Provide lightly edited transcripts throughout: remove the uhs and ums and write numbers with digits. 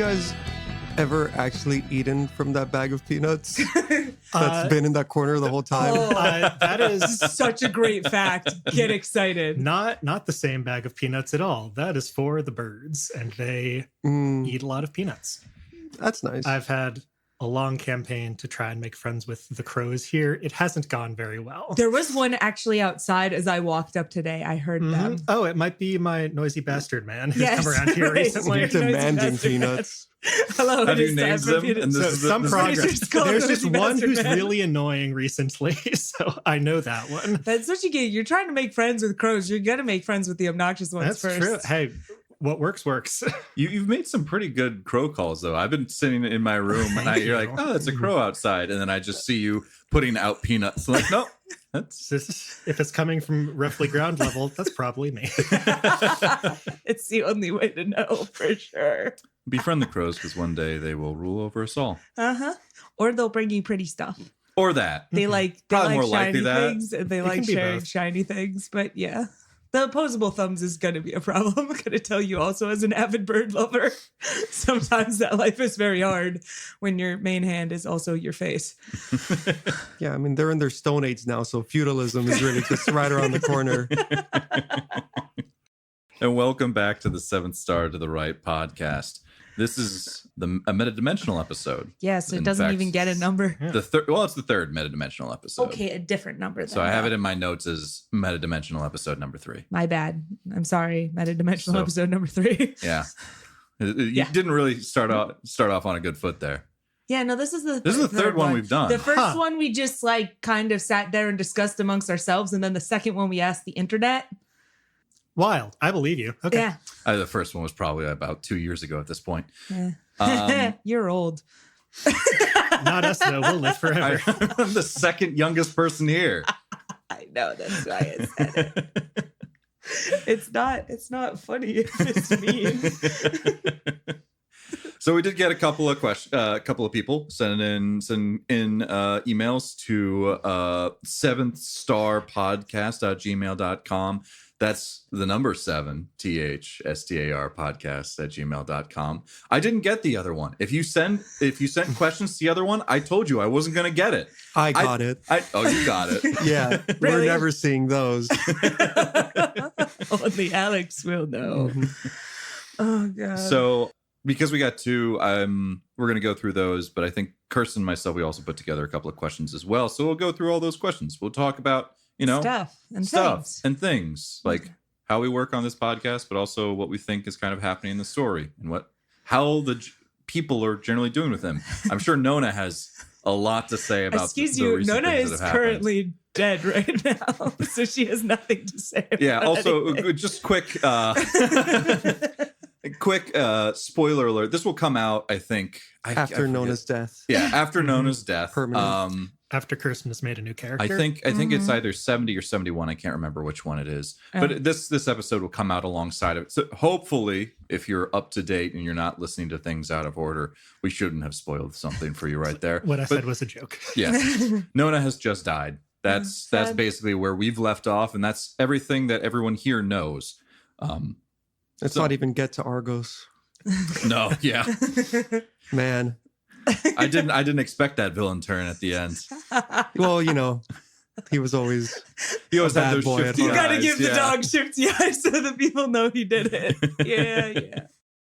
guys ever actually eaten from that bag of peanuts that's been in that corner the whole time? That is such a great fact. Get excited. not the same bag of peanuts at all. That is for the birds, and they eat a lot of peanuts. That's nice. I've had a long campaign to try and make friends with the crows here. It hasn't gone very well. There was one actually outside as I walked up today. I heard them. Oh, it might be my noisy bastard man who's Yes, come around here right. recently. Demanding peanuts. Hello. Have it you is named time for them? peanuts. And this So is the- some this- progress. Just call There's him just Noisy one Bastard who's Man. really annoying recently, so I know that one. That's what you get. You're trying to make friends with crows. You're going to make friends with the obnoxious ones That's first. true. Hey, what works, works. You've made some pretty good crow calls, though. I've been sitting in my room and you're like, oh, it's a crow outside. And then I just see you putting out peanuts. I'm like, no, that's... If it's coming from roughly ground level, that's probably me. It's the only way to know for sure. Befriend the crows because one day they will rule over us all. Uh-huh. Or they'll bring you pretty stuff. Or that. They like Probably more likely shiny that. things and they It like can be sharing both. shiny things. But yeah, the opposable thumbs is going to be a problem. I'm going to tell you also as an avid bird lover, sometimes that life is very hard when your main hand is also your face. Yeah, I mean, they're in their Stone Age now, so feudalism is really just right around the corner. And welcome back to the Seventh Star to the Right podcast. This is a metadimensional episode. Yes, it In doesn't fact, even get a number. It's the third metadimensional episode. Okay, a different number. So I have it in my notes as metadimensional episode number 3. My bad. I'm sorry. Metadimensional So- episode number 3. Yeah. You Yeah. didn't really start off on a good foot there. Yeah, no, this is the third one we've done. The first Huh. one we just like kind of sat there and discussed amongst ourselves, and then the second one we asked the internet. Wild. I believe you. Okay. Yeah. The first one was probably about 2 years ago at this point. Yeah. You're old. Not us, though. We'll live forever. I'm the second youngest person here. I know, that's why I said it. It's not funny if it's mean. So we did get a couple of people sending in emails to seventhstarpodcast@gmail.com. That's the number 7, THSTAR podcast@gmail.com. I didn't get the other one. If you sent questions to the other one, I told you I wasn't going to get it. I got it. Oh, you got it. Yeah, we're Really? never seeing those. Only Alex will know. Oh god. So because we got 2, we're going to go through those. But I think Kirsten and myself, we also put together a couple of questions as well. So we'll go through all those questions. We'll talk about, stuff things. and things like how we work on this podcast, but also what we think is kind of happening in the story and how the people are generally doing with him. I'm sure Nona has a lot to say about. Excuse the you, recent Nona things is that have happened. currently dead right now, so she has nothing to say. Yeah. about Also, anything. just quick spoiler alert. This will come out, I think, After Nona's death. Yeah, after Nona's death. Permanent. After Kirsten has made a new character. I think it's either 70 or 71. I can't remember which one it is. But this episode will come out alongside of it. So hopefully, if you're up to date and you're not listening to things out of order, we shouldn't have spoiled something for you right there. What I said was a joke. Yes. Nona has just died. That's Sad. basically where we've left off, and that's everything that everyone here knows. Let's not even get to Argos. No, yeah. Man. I didn't expect that villain turn at the end. Well, he was always He always A had bad those boy at shifty You heart. gotta eyes, give the yeah. dog shifty eyes so that people know he did it. Yeah.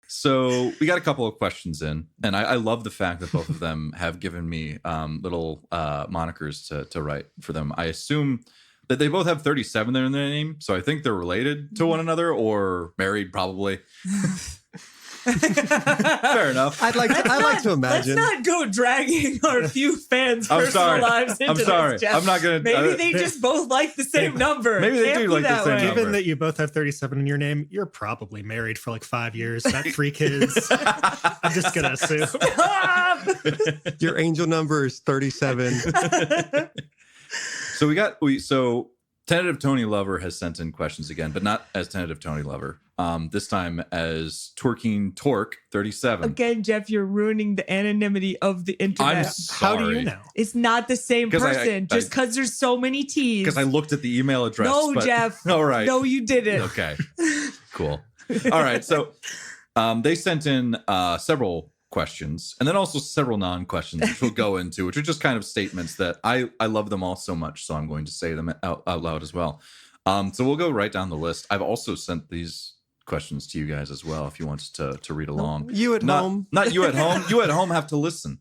So we got a couple of questions in, and I love the fact that both of them have given me little monikers to write for them. I assume that they both have 37 there in their name, so I think they're related to one another or married, probably. Fair enough. I'd like to imagine. Let's not go dragging our few fans' I'm personal sorry. lives into I'm sorry. this, Jeff. I'm not gonna. Maybe they just both like the same number. Maybe they Can't do be like the that same way. number. Given that you both have 37 in your name, you're probably married for like 5 years, got 3 kids. I'm just going to assume. Stop! Your angel number is 37. So Tentative Tony Lover has sent in questions again, but not as Tentative Tony Lover. This time as Twerking Torque 37. Again, Jeff, you're ruining the anonymity of the internet. I'm How do you sorry. know? It's not the same 'Cause I- person. I- Just because there's so many T's. Because I looked at the email address. No, but, Jeff. All right. No, you didn't. Okay. Cool. All right. So They sent in several questions and then also several non-questions, which we'll go into, which are just kind of statements that I love them all so much, so I'm going to say them out loud as well. So we'll go right down the list. I've also sent these questions to you guys as well if you want to read along. You at home. Not you at home. You at home have to listen.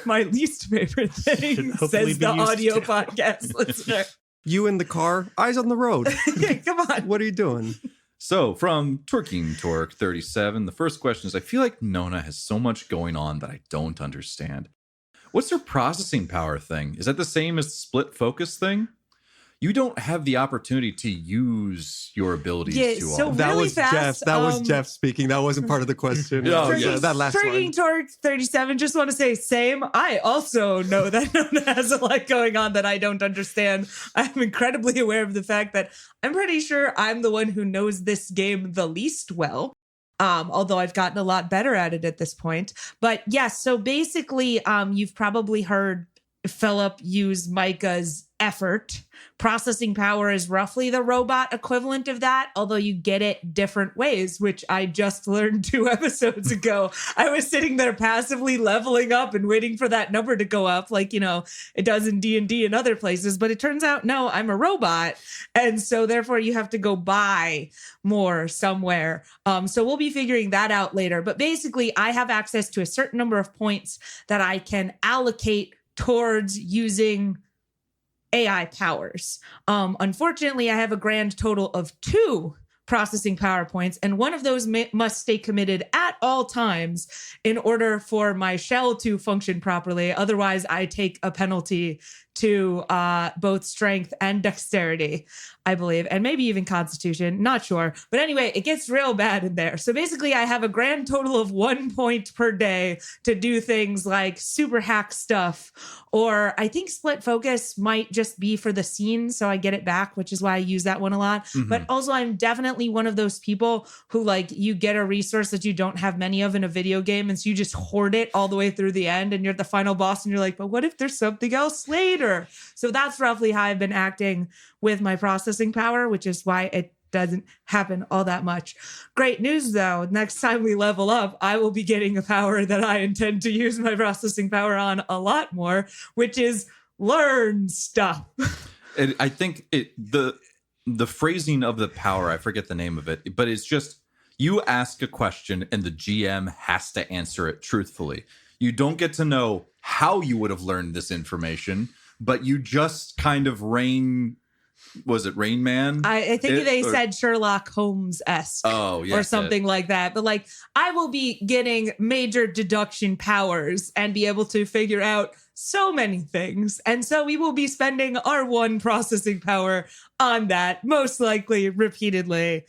My least favorite thing, Should hopefully says be the used audio to. podcast listener. You in the car, eyes on the road. Come on. What are you doing? So from Twerking Torque 37, the first question is, I feel like Nona has so much going on that I don't understand. What's her processing power thing? Is that the same as the split focus thing? You don't have the opportunity to use your abilities too so often. That really was fast, Jeff. That was Jeff speaking. That wasn't part of the question. Oh, yes. That last Twerking one. Torque 37, just want to say same. I also know that Nona has a lot going on that I don't understand. I'm incredibly aware of the fact that I'm pretty sure I'm the one who knows this game the least well. Although I've gotten a lot better at it at this point. But yes, so basically, you've probably heard Philip use Micah's effort. Processing power is roughly the robot equivalent of that, although you get it different ways, which I just learned 2 episodes ago. I was sitting there passively leveling up and waiting for that number to go up like, it does in D&D and other places, but it turns out, no, I'm a robot. And so therefore you have to go buy more somewhere. So we'll be figuring that out later. But basically I have access to a certain number of points that I can allocate towards using AI powers. Unfortunately, I have a grand total of 2 processing power points, and one of those must stay committed at all times in order for my shell to function properly. Otherwise, I take a penalty to both strength and dexterity, I believe, and maybe even constitution, not sure. But anyway, it gets real bad in there. So basically, I have a grand total of 1 point per day to do things like super hack stuff, or I think split focus might just be for the scene, so I get it back, which is why I use that one a lot. Mhm. But also, I'm definitely one of those people who, like, you get a resource that you don't have many of in a video game, and so you just hoard it all the way through the end, and you're at the final boss, and you're like, but what if there's something else later? So that's roughly how I've been acting with my processing power, which is why it doesn't happen all that much. Great news, though. Next time we level up, I will be getting a power that I intend to use my processing power on a lot more, which is learn stuff. I think the phrasing of the power, I forget the name of it, but it's just you ask a question and the GM has to answer it truthfully. You don't get to know how you would have learned this information, but you just kind of Rain Man? I think they said Sherlock Holmes-esque. Oh, yeah. Or something like that. But like, I will be getting major deduction powers and be able to figure out so many things. And so we will be spending our 1 processing power on that, most likely repeatedly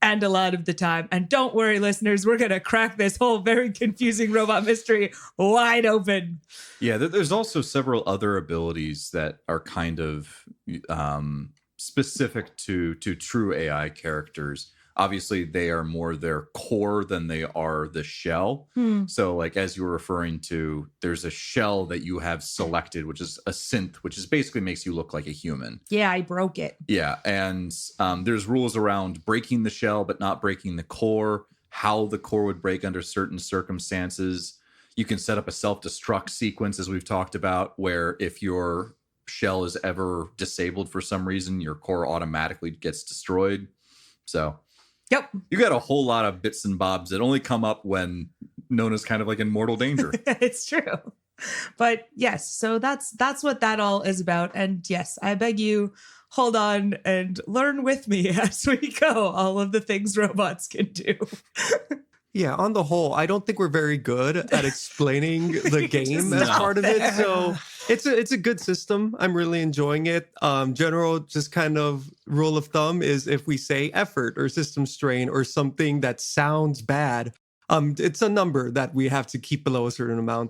and a lot of the time. And don't worry, listeners, we're going to crack this whole very confusing robot mystery wide open. Yeah, there's also several other abilities that are kind of specific to true AI characters. Obviously, they are more their core than they are the shell. So, like, as you were referring to, there's a shell that you have selected, which is a synth, which is basically makes you look like a human. Yeah, I broke it. Yeah, and there's rules around breaking the shell, but not breaking the core, how the core would break under certain circumstances. You can set up a self-destruct sequence, as we've talked about, where if your shell is ever disabled for some reason, your core automatically gets destroyed. So... Yep. You got a whole lot of bits and bobs that only come up when Nona's kind of like in mortal danger. It's true. But yes, so that's what that all is about. And yes, I beg you, hold on and learn with me as we go all of the things robots can do. Yeah, on the whole, I don't think we're very good at explaining the game as part of it. So it's a good system. I'm really enjoying it. General just kind of rule of thumb is if we say effort or system strain or something that sounds bad, it's a number that we have to keep below a certain amount.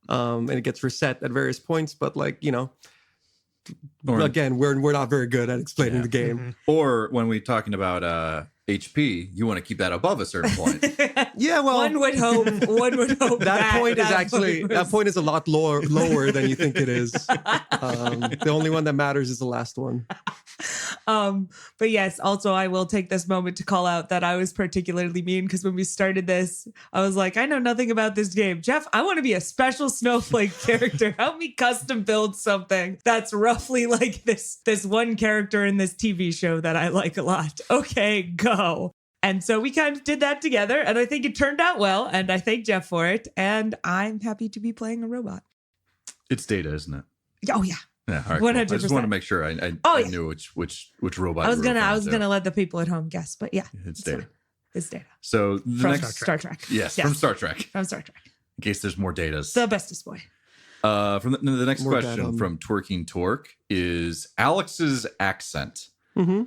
And it gets reset at various points. But again, we're not very good at explaining the game. Or when we're talking about HP, you want to keep that above a certain point. Yeah, well, One would hope. that point is actually point that was- point is a lot lower than you think it is. The only one that matters is the last one. But yes, also I will take this moment to call out that I was particularly mean because when we started this, I was like, I know nothing about this game. Jeff, I want to be a special snowflake character. Help me custom build something that's roughly like this one character in this TV show that I like a lot. Okay, go. And so we kind of did that together, and I think it turned out well, and I thank Jeff for it, and I'm happy to be playing a robot. It's Data, isn't it? Oh yeah. Yeah, all right. Cool. I just 100%. want to make sure I Oh, I yeah. knew which robot. I was you were gonna referring to. let the people at home guess, but yeah. It's fine. Data. It's Data. So the From next, Star Trek. yes, Yes. from Star Trek. From Star Trek. In case there's more Datas. The bestest boy. From the next More question data. from Twerking Torque is Alex's accent. Mm-hmm.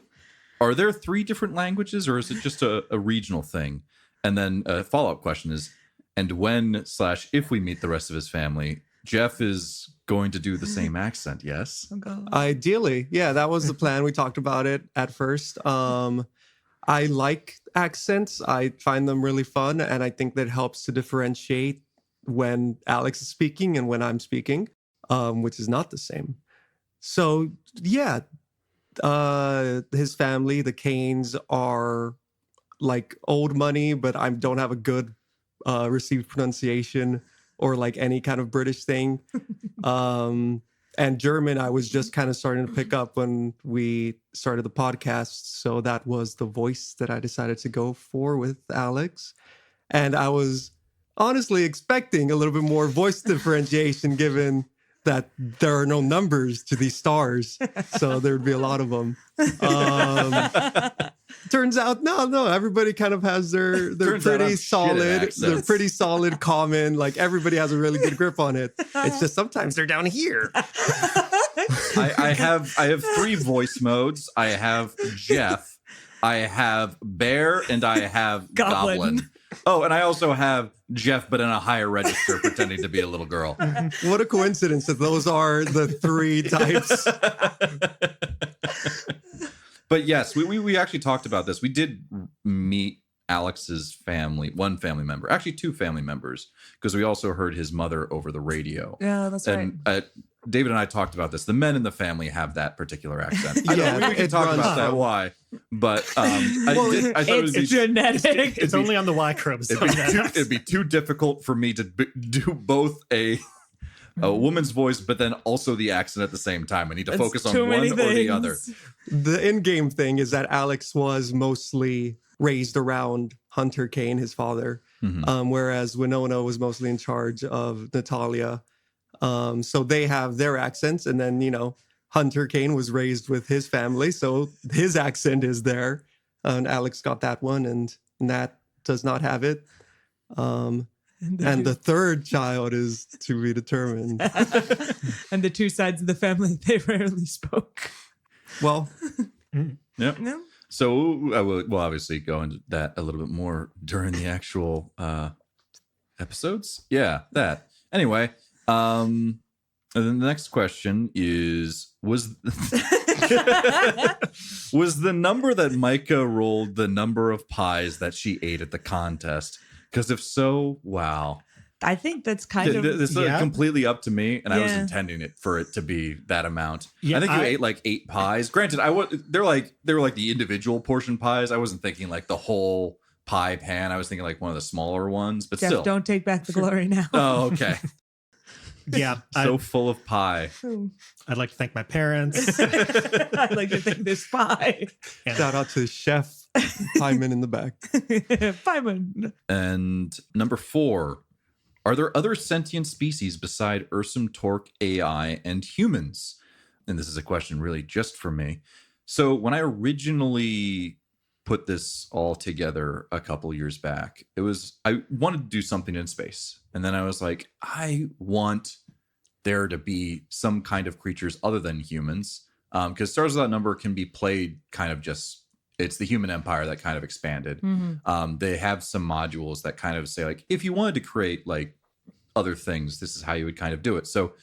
Are there 3 different languages, or is it just a regional thing? And then a follow-up question is, and when/if we meet the rest of his family, Jeff is going to do the same accent, yes? Oh, God. Ideally, yeah, that was the plan. We talked about it at first. I like accents. I find them really fun, and I think that helps to differentiate when Alex is speaking and when I'm speaking, which is not the same. So, yeah, his family, the Canes, are like old money, but I don't have a good received pronunciation or like any kind of British thing. And German, I was just kind of starting to pick up when we started the podcast. So that was the voice that I decided to go for with Alex. And I was honestly expecting a little bit more voice differentiation given that there are no numbers to these stars. So there would be a lot of them. Turns out, no, everybody kind of has their Turns out I'm pretty shit at solid, accents. they're pretty solid common. Like everybody has a really good grip on it. It's just sometimes they're down here. I have 3 voice modes. I have Jeff, I have Bear, and I have Goblin. Goblin. Oh, and I also have Jeff, but in a higher register, pretending to be a little girl. What a coincidence that those are the 3 types. But yes, we actually talked about this. We did meet Alex's family, one family member, actually 2 family members, because we also heard his mother over the radio. Yeah, that's right. And David and I talked about this. The men in the family have that particular accent. Yeah, we can it talk runs about that from- why, but I thought it would It's be genetic. It's only on the Y chromosome. it'd be too difficult for me to do both a woman's voice, but then also the accent at the same time. I need to That's focus on too one many or the things. other. The in-game thing is that Alex was mostly raised around Hunter Kane, his father, Mhm. whereas Winona was mostly in charge of Natalia. So they have their accents, and then Hunter Kane was raised with his family, so his accent is there. And Alex got that one, and Nat does not have it. And the third child is to be determined. And the 2 sides of the family, they rarely spoke. Well, Yep. No? So we'll obviously go into that a little bit more during the actual episodes. Yeah, that. Anyway, and then the next question is: was the number that Micah rolled the number of pies that she ate at the contest? Because if so, wow. I think that's kind of This is Yeah. completely up to me, and I was Yeah. intending it for it to be that amount. Yeah, I think you I- ate like 8 pies. Granted, they were like the individual portion pies. I wasn't thinking like the whole pie pan. I was thinking like one of the smaller ones, but Jeff, still. don't take back the glory now. Oh, okay. Yeah, So full of pie. I'd like to thank my parents. I'd like to think this pie. shout out to Chef Hyman in the back. Pieman. And number 4, are there other sentient species beside Ursum Torque AI and humans? And this is a question really just for me. So when I originally put this all together a couple years back, I wanted to do something in space. And then I was like, I want there to be some kind of creatures other than humans. Because Stars Without Number can be played kind of just, it's the human empire that kind of expanded. They have some modules that kind of say like, if you wanted to create like other things, this is how you would kind of do it. So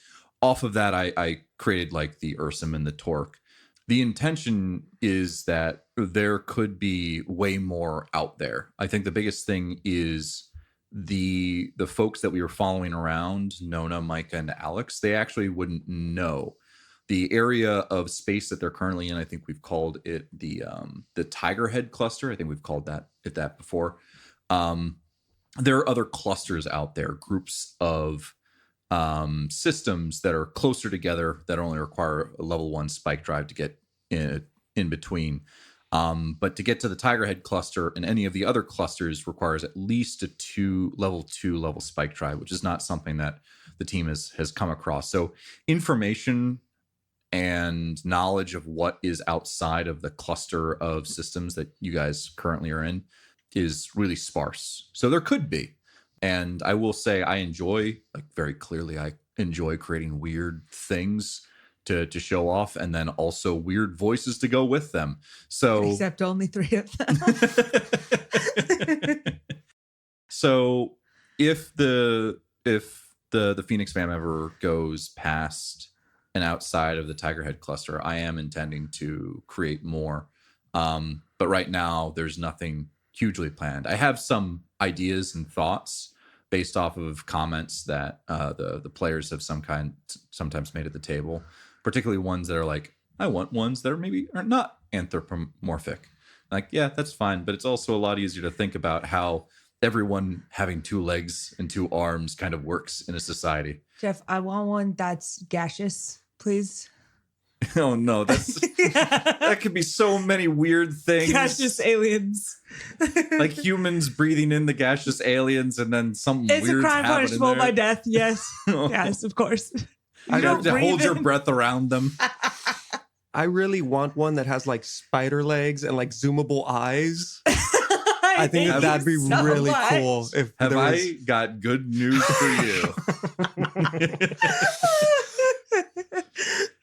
off of that, I created like the Ursum and the Torque. the intention is that there could be way more out there. I think the biggest thing is the folks that we were following around, Nona, Micah, and Alex, they actually wouldn't know. The area of space that they're currently in, I think we've called it the Tiger Head cluster. I think we've called that before. There are other clusters out there, groups of systems that are closer together that only require a level 1 spike drive to get in between. But to get to the Tiger Head cluster and any of the other clusters requires at least a level 2 spike drive, which is not something that the team has come across. So information and knowledge of what is outside of the cluster of systems that you guys currently are in is really sparse. So there could be. And I will say I enjoy creating weird things to show off, and then also weird voices to go with them. So except only 3 of them. So if the Phoenix fam ever goes past and outside of the Tiger Head cluster, I am intending to create more. But right now there's nothing hugely planned. I have some ideas and thoughts based off of comments that the players have sometimes made at the table, particularly ones that are like, I want ones that are not anthropomorphic. Like, yeah, that's fine, but it's also a lot easier to think about how everyone having 2 legs and 2 arms kind of works in a society. Jeff, I want one that's gaseous, please. Oh no, that could be so many weird things. Gaseous aliens. Like humans breathing in the gaseous aliens, and then something It's weird's a crime happening punishable there. by death. Yes. Yes, of course. You have to hold your in. breath around them. I really want one that has like spider legs and like zoomable eyes. I think hate that'd be you so really much. cool. If Have there was... I got good news for you?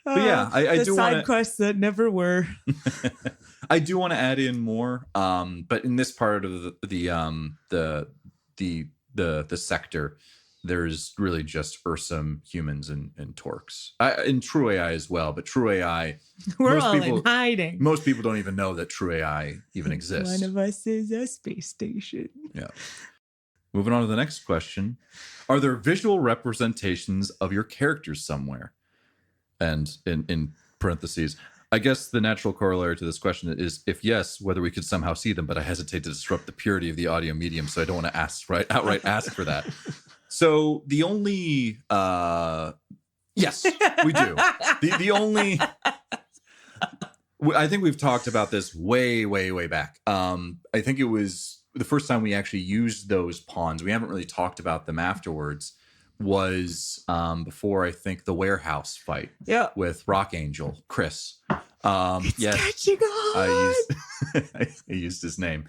But yeah, I the do side want to. quests that never were. I do want to add in more, but in this part of the sector, there's really most Ursum humans and Torques. In True AI as well, but True AI, We're most all people- in hiding. most people don't even know that True AI even exists. One of us is a space station. Yeah. Moving on to the next question. Are there visual representations of your characters somewhere? And in parentheses, I guess the natural corollary to this question is, if yes, whether we could somehow see them, but I hesitate to disrupt the purity of the audio medium, so I don't want to outright ask for that. So the only, yes, we do. The only, I think we've talked about this way, way, way back. I think it was the first time we actually used those pawns. We haven't really talked about them afterwards. Was before, I think, the warehouse fight with Rock Angel, Chris. It's Yes, catching on. I used his name.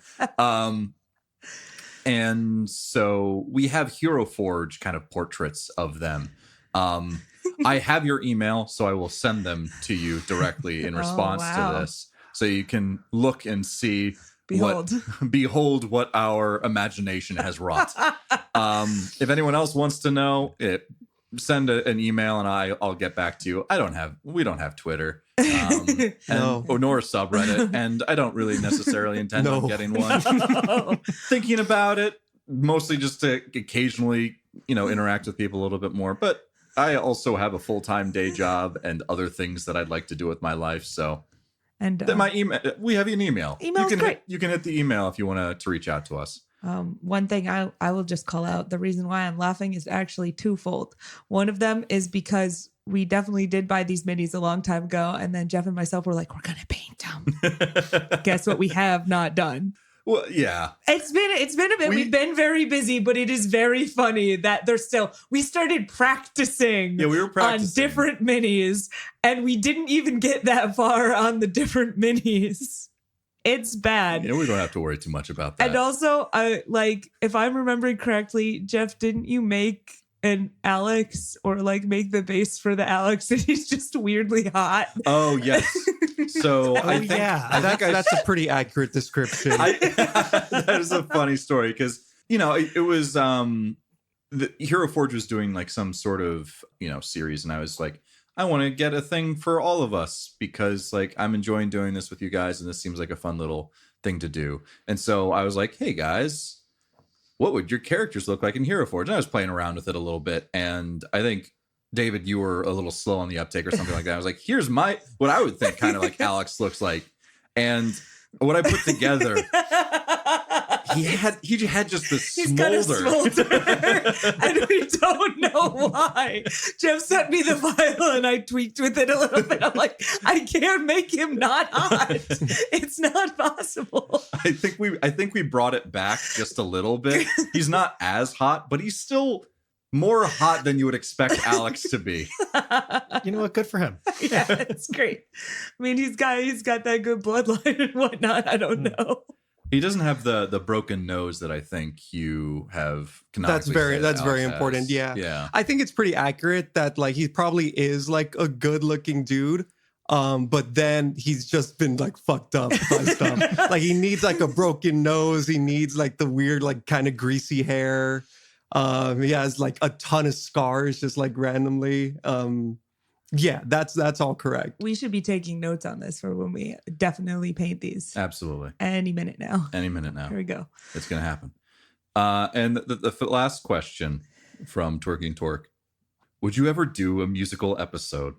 And so we have Hero Forge kind of portraits of them. I have your email, so I will send them to you directly in response to this. So you can look and see behold what our imagination has wrought. If anyone else wants to know it, send an email and I'll get back to you. We don't have Twitter, No. nor a subreddit, and I don't really necessarily intend on getting one. Thinking about it, mostly just to occasionally, interact with people a little bit more. But I also have a full-time day job and other things that I'd like to do with my life. So, and my email, we have an email. Email's great. You can hit the email if you want to reach out to us. One thing I will just call out, the reason why I'm laughing is actually twofold. One of them is because we definitely did buy these minis a long time ago, and then Jeff and myself were like, we're gonna paint them. Guess what we have not done? Well, yeah. It's been a bit. We've been very busy, but it is very funny that we started practicing. Yeah, we were practicing on different minis, and we didn't even get that far on the different minis. It's bad. We don't have to worry too much about that. And also, if I'm remembering correctly, Jeff, didn't you make an Alex or make the base for the Alex and he's just weirdly hot? Oh, yes. So I think that's a pretty accurate description. That is a funny story because, it was the Hero Forge was doing some sort of, series. And I was like, I want to get a thing for all of us because like I'm enjoying doing this with you guys and this seems like a fun little thing to do. And so I was like, hey guys, what would your characters look like in Hero Forge? And I was playing around with it a little bit. And I think, David, you were a little slow on the uptake or something like that. I was like, here's what I would think kind of like Alex looks like. And what I put together, he had just this He's got a smolder. smolder, and we don't know why. Jeff sent me the file, and I tweaked with it a little bit. I'm like, I can't make him not hot. It's not possible. I think we brought it back just a little bit. He's not as hot, but he's still more hot than you would expect Alex to be. You know what? Good for him. Yeah, it's great. I mean, he's got that good bloodline and whatnot. I don't know. He doesn't have the broken nose that I think you have. That's very important. Yeah. Yeah. I think it's pretty accurate that like he probably is like a good looking dude. But then he's just been like fucked up by stuff. Like he needs like a broken nose. He needs like the weird, like kind of greasy hair. He has like a ton of scars just like randomly. Yeah, that's all correct. We should be taking notes on this for when we definitely paint these. Absolutely. Any minute now. Any minute now. Here we go. It's going to happen. And the last question from Twerking Torque. Would you ever do a musical episode?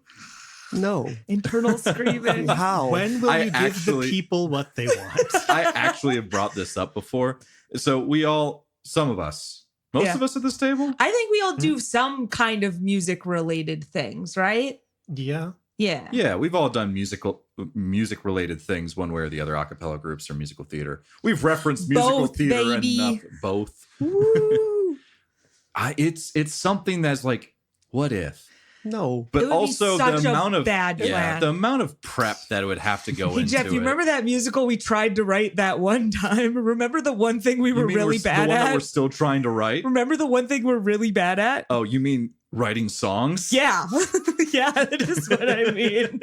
No. Internal screaming. How? When will you give the people what they want? I actually have brought this up before. So some of us, most of us at this table? I think we all do some kind of music related things, right? Yeah. Yeah. Yeah, we've all done music related things one way or the other, a cappella groups or musical theater. We've referenced musical Both, theater baby. enough. Both. Woo. It's something that's like, what if? No. But It would be also such the a amount of bad plan. the amount of prep that it would have to go Hey, into Jeff, you it. remember that musical we tried to write that one time? Remember the one thing we You were mean really the bad one that we're at? still trying to write? Remember the one thing we're really bad at? Oh, you mean writing songs? Yeah. Yeah, that is what I mean.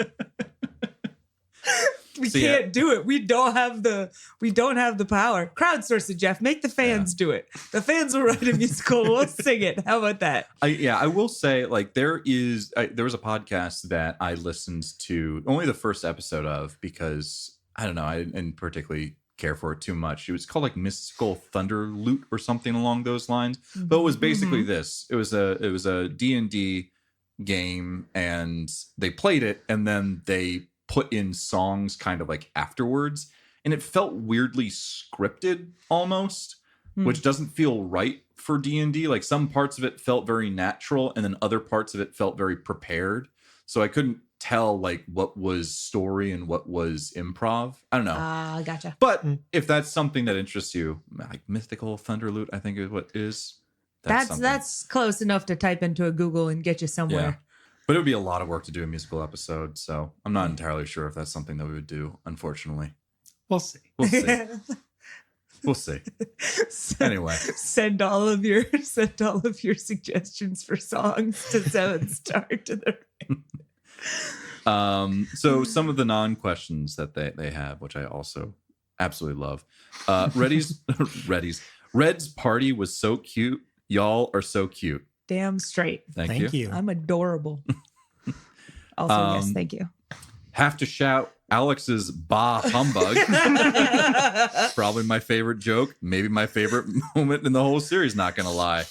We So, can't do it. We don't have the power. Crowdsource it, Jeff. Make the fans do it. The fans will write a musical. We'll sing it. How about that? I will say, like, there was a podcast that I listened to only the first episode of because I don't know, I didn't particularly care for it too much. It was called like Mystical Thunder Loot or something along those lines. But it was basically this. It was a D&D game, and they played it, and then they put in songs kind of like afterwards, and it felt weirdly scripted almost, which doesn't feel right for D&D. Like some parts of it felt very natural, and then other parts of it felt very prepared. So I couldn't tell like what was story and what was improv. I don't know. Gotcha. But if that's something that interests you, like Mystical Thunder Loot, I think is what is. Something. That's close enough to type into a Google and get you somewhere. Yeah. But it would be a lot of work to do a musical episode, so I'm not entirely sure if that's something that we would do, unfortunately. We'll see. We'll see. We'll see. Anyway. Send all of your suggestions for songs to 7-star to the So some of the non-questions that they have, which I also absolutely love. Red's party was so cute. Y'all are so cute. damn straight. Thank you. I'm adorable. Also, yes, thank you. Have to shout Alex's bah humbug. Probably my favorite joke. Maybe my favorite moment in the whole series, not gonna lie.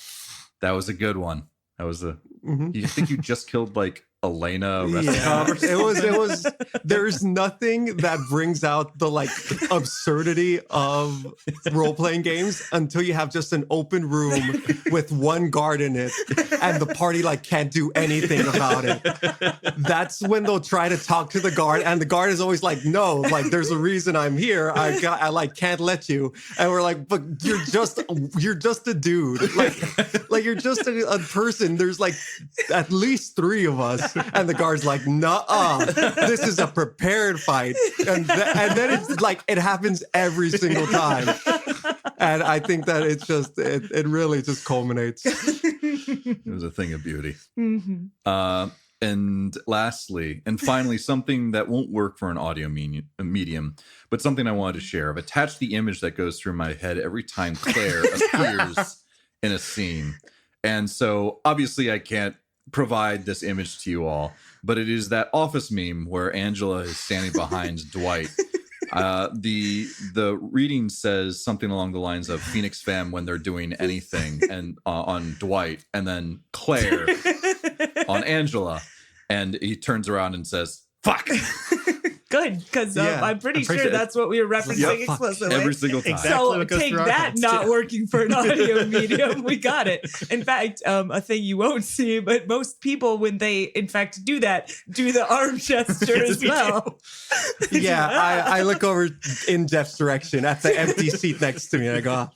That was a good one. That was you think you just killed like Elena Resnikov or something? It was there's nothing that brings out the like absurdity of role-playing games until you have just an open room with one guard in it and the party like can't do anything about it. That's when they'll try to talk to the guard, and the guard is always like, no, like there's a reason I'm here. I like can't let you. And we're like, but you're just a dude. Like you're just a person. There's like at least 3 of us. And the guard's like, nuh-uh, this is a prepared fight. And then it's like, it happens every single time. And I think that it's just, it really just culminates. It was a thing of beauty. Mm-hmm. And lastly, and finally, something that won't work for an audio medium, but something I wanted to share. I've attached the image that goes through my head every time Claire appears in a scene. And so obviously I can't provide this image to you all, but it is that Office meme where Angela is standing behind Dwight. The reading says something along the lines of Phoenix Fam when they're doing anything, and on Dwight, and then Claire on Angela, and he turns around and says, "Fuck." Good, because Yeah, I'm pretty sure that's what we were referencing explicitly. Every single time. Exactly So what goes take through our that heads, not too. working for an audio medium. We got it. In fact, a thing you won't see, but most people, when they in fact do that, do the arm gesture as well. Yeah, I look over in Jeff's direction at the empty seat next to me, and I go, "Ah."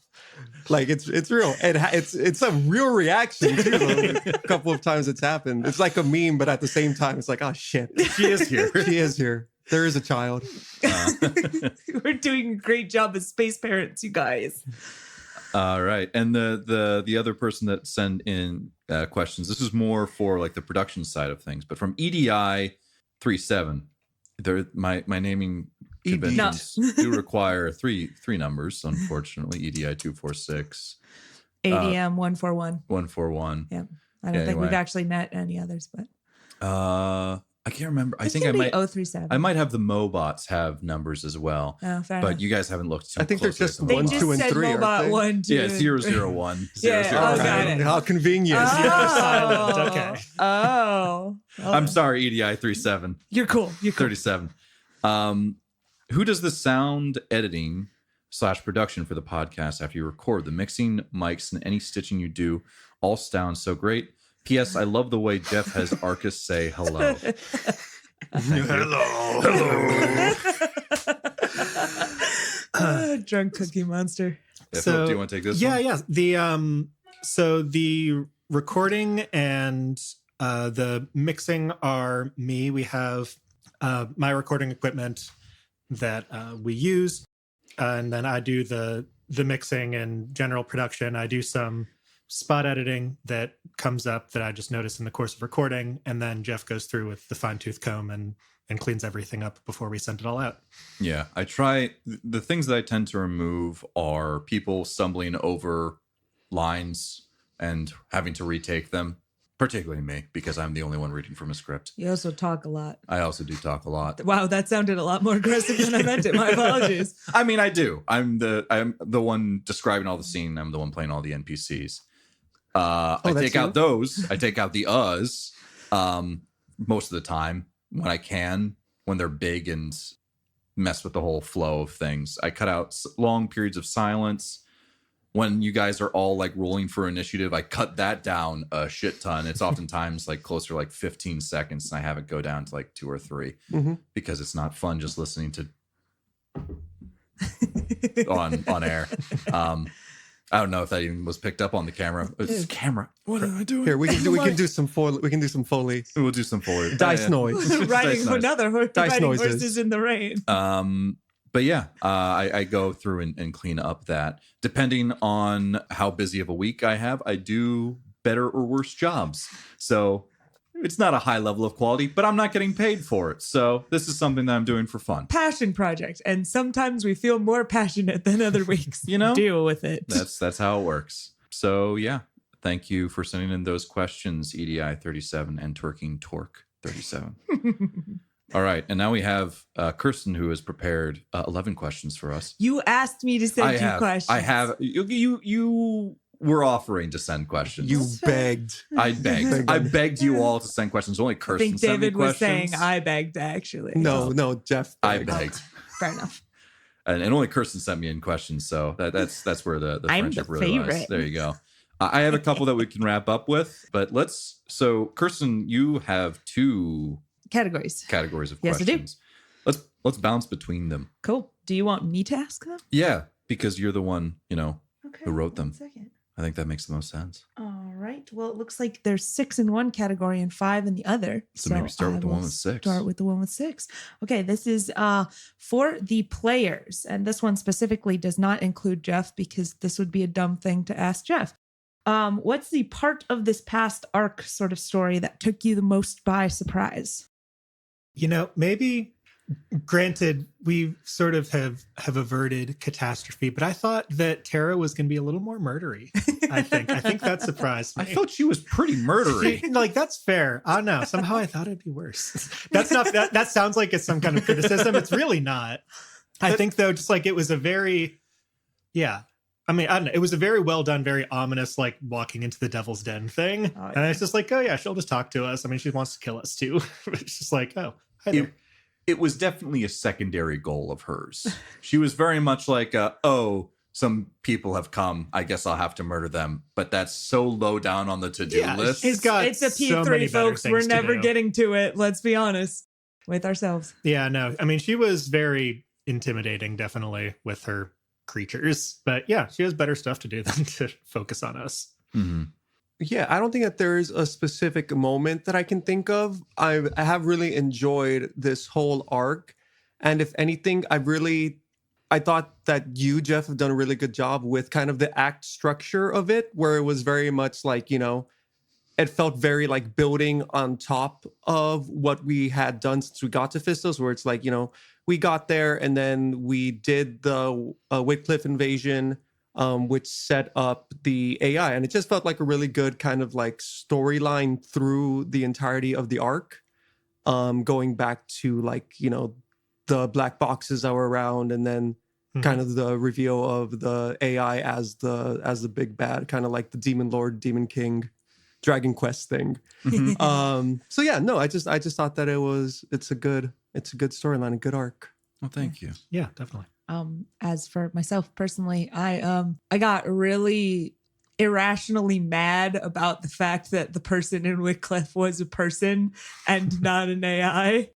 Like it's real. It's a real reaction too. Though. A couple of times it's happened. It's like a meme, but at the same time, it's like, oh shit, She is here. she is here. There is a child. We're doing a great job as space parents, you guys. All right, and the other person that sent in questions. This is more for like the production side of things, but from EDI 37, my naming conventions do require three numbers. Unfortunately, EDI 246 ADM 141. 141. Yeah, I don't think anyway. we've actually met any others, but I can't remember. I It's think I gonna be might. 037. I might have the Mobots have numbers as well, Oh, fair but enough. you guys haven't looked too I think they're closely at just the They one, Mobots. just 2, and said 3, aren't Mobot they? 1, 2. Yeah, and- 001. Yeah, 001. oh, got it. How convenient. The other silent, Oh. okay. Oh. I'm sorry, EDI 37. You're cool. You're cool. 37. Who does the sound editing / production for the podcast after you record? The mixing, mics, and any stitching you do all sound so great. P.S. I love the way Jeff has Arcus say hello. Drunk Cookie Monster. Yeah, So, Philip, do you want to take this Yeah, one? yeah. The recording and the mixing are me. We have my recording equipment that we use, and then I do the mixing and general production. I do some spot editing that comes up that I just noticed in the course of recording, and then Jeff goes through with the fine-tooth comb and cleans everything up before we send it all out. Yeah, I try. The things that I tend to remove are people stumbling over lines and having to retake them, particularly me, because I'm the only one reading from a script. You also talk a lot. I also do talk a lot. Wow, that sounded a lot more aggressive than I meant it. My apologies. I mean, I do. I'm the one describing all the scene. I'm the one playing all the NPCs. I that's take out you? those. I take out the most of the time when I can, when they're big and mess with the whole flow of things. I cut out long periods of silence. When you guys are all like rolling for initiative, I cut that down a shit ton. It's oftentimes like closer to like 15 seconds, and I have it go down to like 2 or 3 Mhm. because it's not fun just listening to on air. I don't know if that even was picked up on the camera. It's camera. What am I doing? Here we can do some Foley. We can do some Foley. We'll do some forward Dice noise. Riding noise. Dice riding noises. horses in the rain. But yeah, I go through and clean up that. Depending on how busy of a week I have, I do better or worse jobs. So it's not a high level of quality, but I'm not getting paid for it. So this is something that I'm doing for fun. Passion project. And sometimes we feel more passionate than other weeks. You know? Deal with it. That's how it works. So yeah, thank you for sending in those questions, EDI 37 and Twerking Torque 37. All right, and now we have Kirsten, who has prepared 11 questions for us. You asked me to send you questions. I have. You were offering to send questions. You begged. I begged. I begged you all to send questions. Only I Kirsten think sent me David was saying questions. I begged, actually. No, Jeff. I begged. begged. Fair enough. And only Kirsten sent me in questions, so that's where the I'm friendship the really lies. favorite. There you go. I have a couple that we can wrap up with, but so Kirsten, you have 2 Categories. categories of Yes, I do. questions. Let's bounce between them. Cool. Do you want me to ask them? Yeah, because you're the one, Okay. Who wrote them? 1 second. I think that makes the most sense. All right. Well, it looks like there's 6 in one category and 5 in the other. So maybe start with the I one will with 6. Start with the one with 6. Okay, this is for the players, and this one specifically does not include Jeff because this would be a dumb thing to ask Jeff. What's the part of this past arc sort of story that took you the most by surprise? Maybe Granted, we sort of have averted catastrophe, but I thought that Tara was going to be a little more murdery. I think that surprised me. I thought she was pretty murdery. Like, that's fair. I don't know. Somehow I thought it'd be worse. That's not that sounds like it's some kind of criticism. It's really not. I think though, just like it was a very, yeah. I mean, I don't know. It was a very well done, very ominous, like walking into the devil's den thing. Oh, And it's just like, oh yeah, she'll just talk to us. I mean, she wants to kill us too. It's just like, oh, hi there. It was definitely a secondary goal of hers. She was very much like, oh, some people have come. I guess I'll have to murder them. But that's so low down on the to-do list. He's got It's a so many P3, better folks. things We're to never do. getting to it. Let's be honest with ourselves. Yeah, no. I mean, she was very intimidating, definitely, with her creatures. But yeah, she has better stuff to do than to focus on us. Mm-hmm. Yeah, I don't think that there's a specific moment that I can think of. I have really enjoyed this whole arc. And if anything, I thought that you, Jeff, have done a really good job with kind of the act structure of it, where it was very much like, you know, it felt very like building on top of what we had done since we got to Fistos, where it's like, you know, we got there and then we did the Whitcliffe invasion, which set up the AI. And it just felt like a really good kind of like storyline through the entirety of the arc, going back to like, you know, the black boxes that were around and then kind of the reveal of the AI as the big bad, kind of like the Demon Lord, Demon King, Dragon Quest thing. Mm-hmm. So yeah, no, I just thought that it's a good storyline, a good arc. Well, thank you. Yeah, definitely. As for myself personally, I got really irrationally mad about the fact that the person in Wycliffe was a person and not an AI.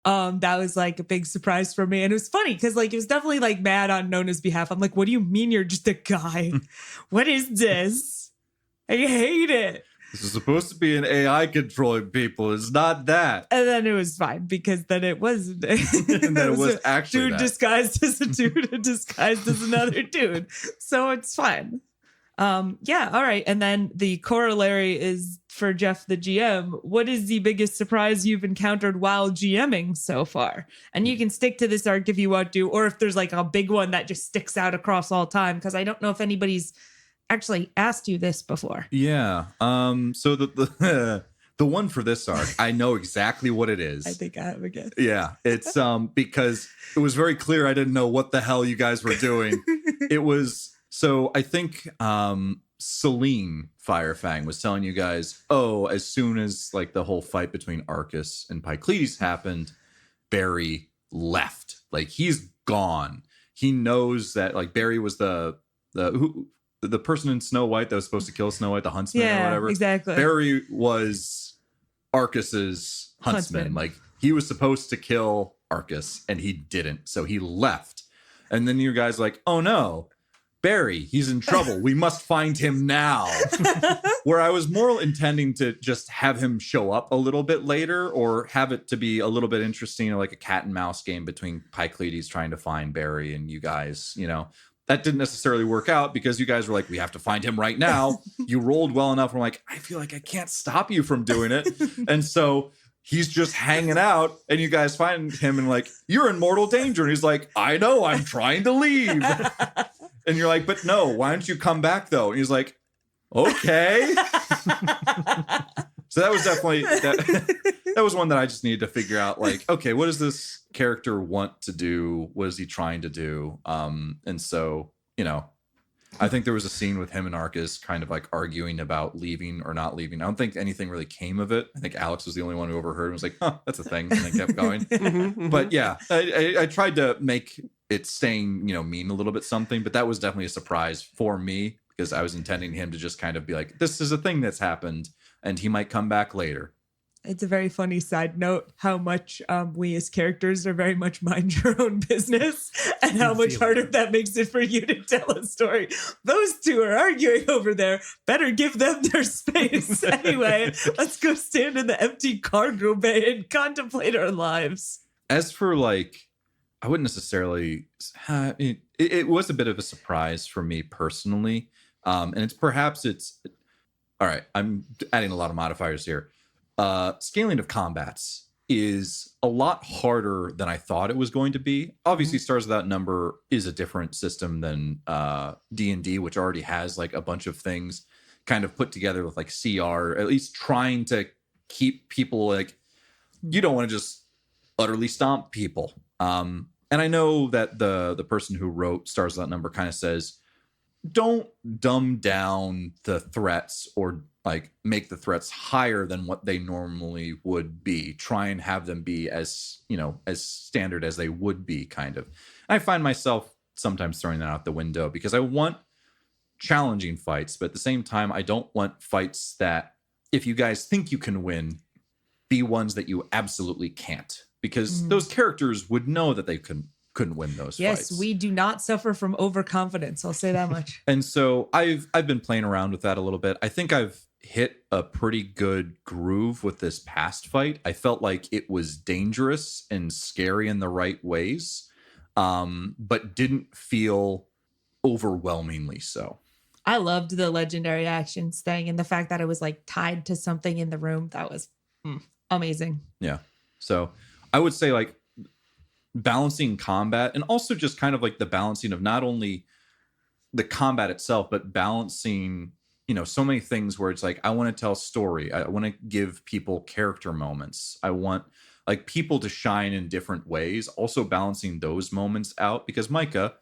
That was like a big surprise for me. And it was funny because like it was definitely like mad on Nona's behalf. I'm like, what do you mean you're just a guy? What is this? I hate it. This is supposed to be an AI controlling people. It's not that. And then it was fine because then it wasn't. And then it was a actually dude that. disguised as a dude and disguised as another dude. So it's fine. Yeah, all right. And then the corollary is for Jeff, the GM. What is the biggest surprise you've encountered while GMing so far? And you can stick to this arc if you want to, or if there's like a big one that just sticks out across all time, because I don't know if anybody's actually asked you this before. Yeah. So the one for this arc, I know exactly what it is. I think I have a guess. Yeah, it's because it was very clear I didn't know what the hell you guys were doing. It was so I think Celine Firefang was telling you guys, oh, as soon as like the whole fight between Arcus and Pycleides happened, Barry left. Like he's gone. He knows that like Barry was the person in Snow White that was supposed to kill Snow White, the huntsman or whatever. Exactly. Barry was Arcus's huntsman. Like he was supposed to kill Arcus and he didn't. So he left. And then you guys are like, oh no, Barry, he's in trouble. We must find him now. Where I was more intending to just have him show up a little bit later or have it to be a little bit interesting, like a cat and mouse game between Pycleides trying to find Barry and you guys, you know. That didn't necessarily work out because you guys were like, we have to find him right now. You rolled well enough. I'm like, I feel like I can't stop you from doing it. And so he's just hanging out and you guys find him and like, you're in mortal danger. And he's like, I know, I'm trying to leave. And you're like, but no, why don't you come back though? And he's like, okay. So that was definitely, that was one that I just needed to figure out like, okay, what does this character want to do? What is he trying to do? And so, you know, I think there was a scene with him and Arcus kind of like arguing about leaving or not leaving. I don't think anything really came of it. I think Alex was the only one who overheard and was like, huh, that's a thing. And then kept going. But yeah, I tried to make it staying, you know, mean a little bit something, but that was definitely a surprise for me because I was intending him to just kind of be like, this is a thing that's happened and he might come back later. It's a very funny side note how much we as characters are very much mind your own business and how much harder that makes it for you to tell a story. Those two are arguing over there. Better give them their space. Anyway, let's go stand in the empty cargo bay and contemplate our lives. As for like, I wouldn't necessarily, it was a bit of a surprise for me personally. And it's all right, I'm adding a lot of modifiers here. Scaling of combats is a lot harder than I thought it was going to be. Obviously, Stars Without Number is a different system than D&D, which already has like a bunch of things kind of put together with like CR, at least trying to keep people like, you don't want to just utterly stomp people. And I know that the person who wrote Stars Without Number kind of says, don't dumb down the threats or like make the threats higher than what they normally would be. Try and have them be as, as standard as they would be, kind of. And I find myself sometimes throwing that out the window because I want challenging fights, but at the same time, I don't want fights that if you guys think you can win, be ones that you absolutely can't, because those characters would know that they couldn't win those fights. Yes, we do not suffer from overconfidence. I'll say that much. And so I've been playing around with that a little bit. I think I've hit a pretty good groove with this past fight. I felt like it was dangerous and scary in the right ways, but didn't feel overwhelmingly so. I loved the legendary actions thing and the fact that it was like tied to something in the room. That was amazing. Yeah. So I would say like balancing combat and also just kind of like the balancing of not only the combat itself, but balancing, so many things where it's like, I want to tell story. I want to give people character moments. I want like people to shine in different ways, also balancing those moments out because Micah,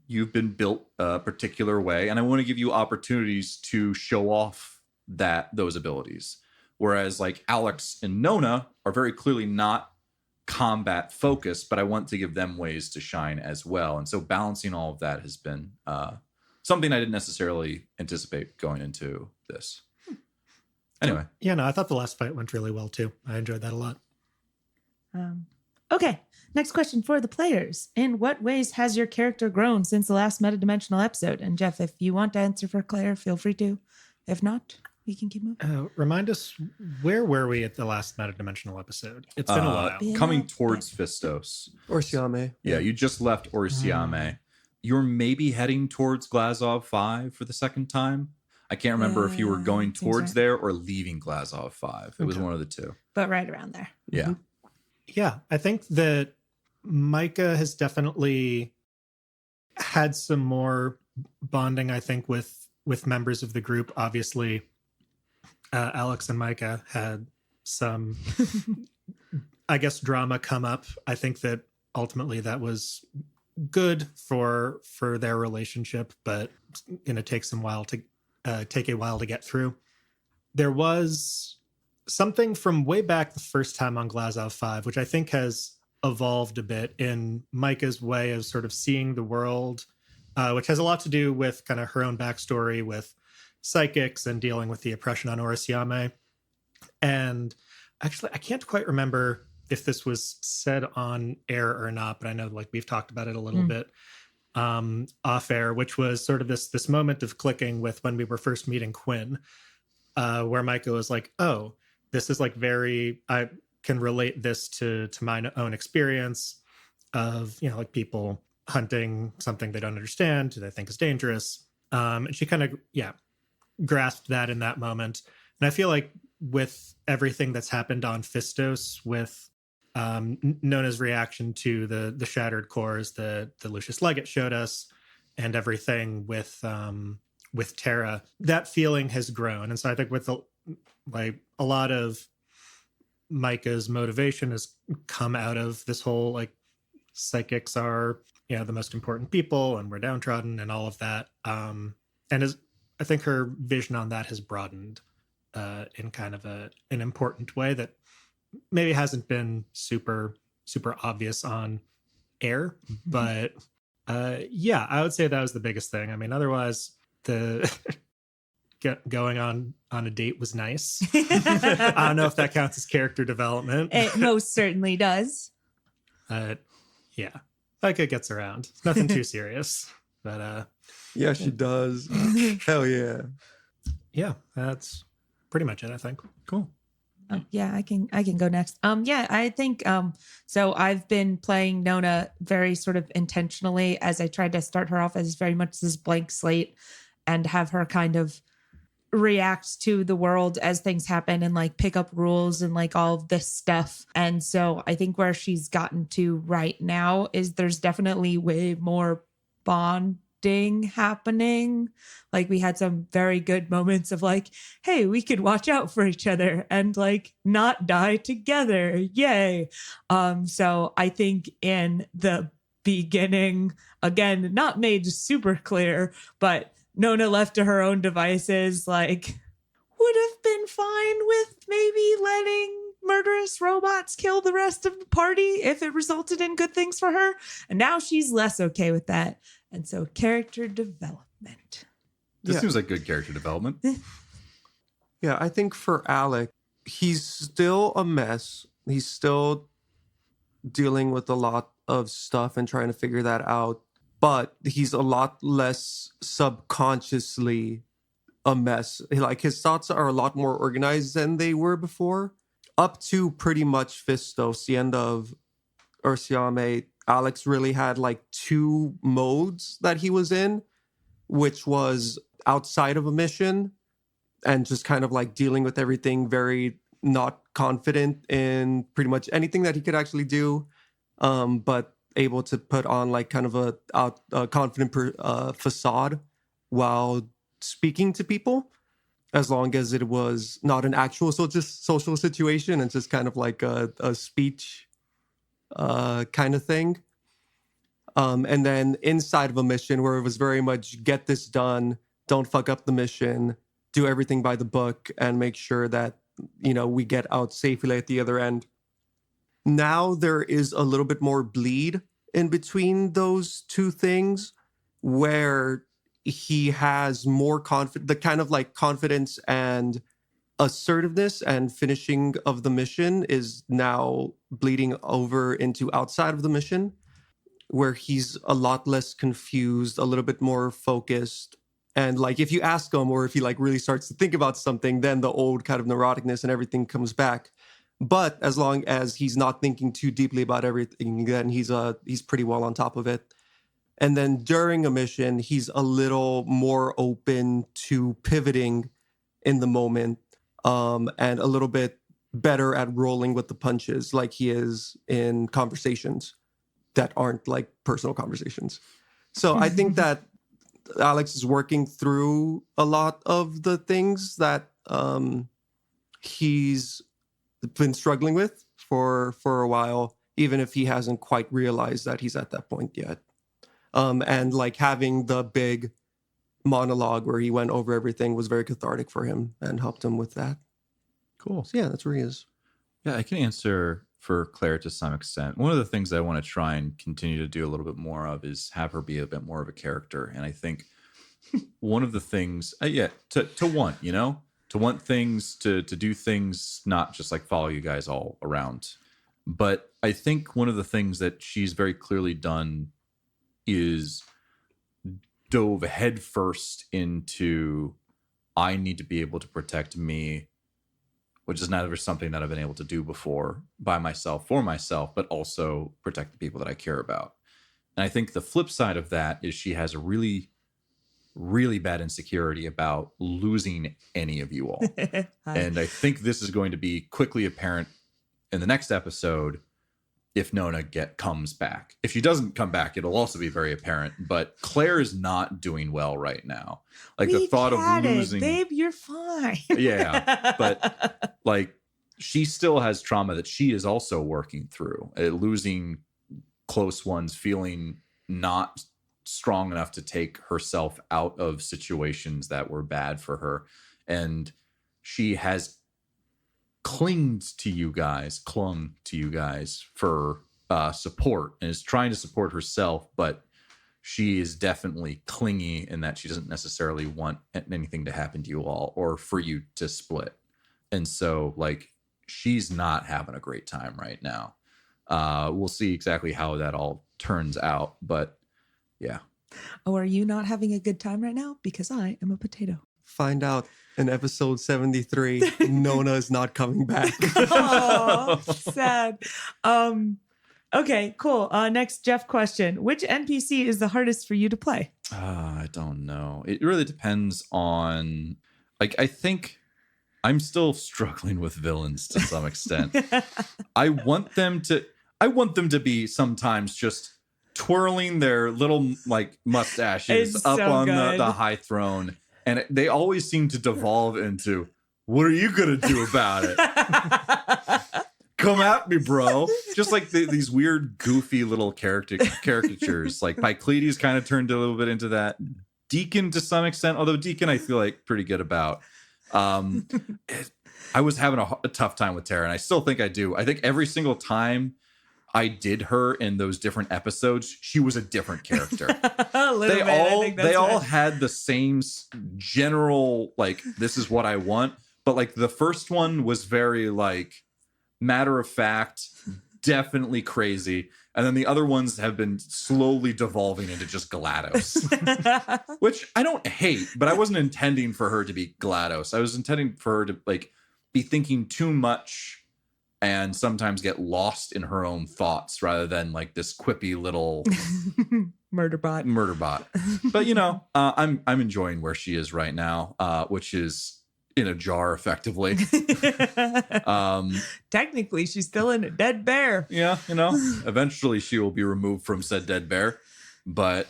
you've been built a particular way and I want to give you opportunities to show off those abilities. Whereas like Alex and Nona are very clearly not combat focused, but I want to give them ways to shine as well. And so balancing all of that has been something I didn't necessarily anticipate going into this. Anyway. Yeah, no, I thought the last fight went really well too. I enjoyed that a lot. Okay, next question for the players. In what ways has your character grown since the last metadimensional episode? And Jeff, if you want to answer for Claire, feel free to. If not, we can keep moving. Remind us, where were we at the last metadimensional episode? It's been a while. Coming towards Fistos. Orsiame. Yeah, you just left Orsiame. You're maybe heading towards Glazov 5 for the second time. I can't remember if you were going towards there or leaving Glazov 5. It was one of the two. But right around there. Yeah. Yeah, I think that Micah has definitely had some more bonding, I think, with members of the group. Obviously, Alex and Micah had some, I guess, drama come up. I think that ultimately that was good for their relationship, but take a while to get through. There was something from way back the first time on Glazov 5, which I think has evolved a bit in Micah's way of sort of seeing the world, which has a lot to do with kind of her own backstory with psychics and dealing with the oppression on Orsiame. And actually, I can't quite remember if this was said on air or not, but I know like we've talked about it a little bit off air, which was sort of this moment of clicking with when we were first meeting Quinn, where Micah was like, oh, this is like I can relate this to my own experience of, like people hunting something they don't understand, they think is dangerous. And she kind of, grasped that in that moment. And I feel like with everything that's happened on Fistos, with Nona's reaction to the shattered cores that Lucius Leggett showed us, and everything with Terra, that feeling has grown. And so I think with a lot of Micah's motivation has come out of this whole like psychics are the most important people and we're downtrodden and all of that. And I think her vision on that has broadened in kind of an important way that maybe hasn't been super obvious on air, but I would say that was the biggest thing. I mean, otherwise the going on a date was nice. I don't know if that counts as character development. It most certainly does. Yeah, Micah gets around. Nothing too serious, but yeah, she does. Hell yeah. Yeah, that's pretty much it, I think. Cool. Yeah, I can go next. I think so I've been playing Nona very sort of intentionally as I tried to start her off as very much this blank slate and have her kind of react to the world as things happen and like pick up rules and like all of this stuff. And so I think where she's gotten to right now is there's definitely way more bonding happening. Like we had some very good moments of like, hey, we could watch out for each other and like not die together. Yay. So I think in the beginning, again, not made super clear, but Nona left to her own devices, like, would have been fine with maybe letting murderous robots kill the rest of the party if it resulted in good things for her. And now she's less okay with that. And so character development. This seems like good character development. Yeah, I think for Alec, he's still a mess. He's still dealing with a lot of stuff and trying to figure that out. But he's a lot less subconsciously a mess. Like his thoughts are a lot more organized than they were before. Up to pretty much Fistos, the end of Ursiame, Alex really had like 2 modes that he was in, which was outside of a mission and just kind of like dealing with everything, very not confident in pretty much anything that he could actually do. But able to put on like kind of a confident facade while speaking to people, as long as it was not an actual social situation and just kind of like a speech kind of thing. And then inside of a mission where it was very much get this done, don't fuck up the mission, do everything by the book, and make sure that, you know, we get out safely at the other end. Now there is a little bit more bleed in between those 2 things where he has more the kind of like confidence and assertiveness and finishing of the mission is now bleeding over into outside of the mission, where he's a lot less confused, a little bit more focused. And like if you ask him or if he like really starts to think about something, then the old kind of neuroticness and everything comes back. But as long as he's not thinking too deeply about everything, then he's pretty well on top of it. And then during a mission, he's a little more open to pivoting in the moment, and a little bit better at rolling with the punches like he is in conversations that aren't like personal conversations. So I think that Alex is working through a lot of the things that he's been struggling with for a while, even if he hasn't quite realized that he's at that point yet. And like having the big monologue where he went over everything was very cathartic for him and helped him with that. Cool. So yeah, that's where he is. Yeah, I can answer for Claire to some extent. One of the things I want to try and continue to do a little bit more of is have her be a bit more of a character. And I think one of the things, to want things, to do things, not just like follow you guys all around. But I think one of the things that she's very clearly done is dove headfirst into, I need to be able to protect me, which is never something that I've been able to do before by myself, for myself, but also protect the people that I care about. And I think the flip side of that is she has a really, really bad insecurity about losing any of you all. And I think this is going to be quickly apparent in the next episode if Nona comes back. If she doesn't come back, it'll also be very apparent. But Claire is not doing well right now. Like the thought of losing, babe, you're fine. Yeah, but like she still has trauma that she is also working through. Losing close ones, feeling not strong enough to take herself out of situations that were bad for her, and she has clung to you guys for support and is trying to support herself, but she is definitely clingy in that she doesn't necessarily want anything to happen to you all or for you to split. And so like she's not having a great time right now. We'll see exactly how that all turns out, but yeah. Oh, are you not having a good time right now? Because I am a potato. Find out in episode 73, Nona is not coming back. Oh, sad. Okay, cool. Next Jeff question. Which NPC is the hardest for you to play? I don't know. It really depends on, I think I'm still struggling with villains to some extent. I want them to be sometimes just twirling their little like mustaches It's up so on good. the high throne, and they always seem to devolve into, what are you gonna do about it? Come at me, bro. Just like these weird, goofy little caricatures. Like Pycleides kind of turned a little bit into that. Deacon to some extent, although Deacon I feel like pretty good about. I was having a tough time with Tara, and I still think I do. I think every single time I did her in those different episodes, she was a different character. They all had the same general, like, this is what I want. But like the first one was very like matter of fact, definitely crazy. And then the other ones have been slowly devolving into just GLaDOS, which I don't hate, but I wasn't intending for her to be GLaDOS. I was intending for her to like be thinking too much and sometimes get lost in her own thoughts rather than like this quippy little murder bot. But you know, I'm enjoying where she is right now, which is in a jar effectively. Technically, she's still in a dead bear. Yeah, you know, eventually she will be removed from said dead bear. But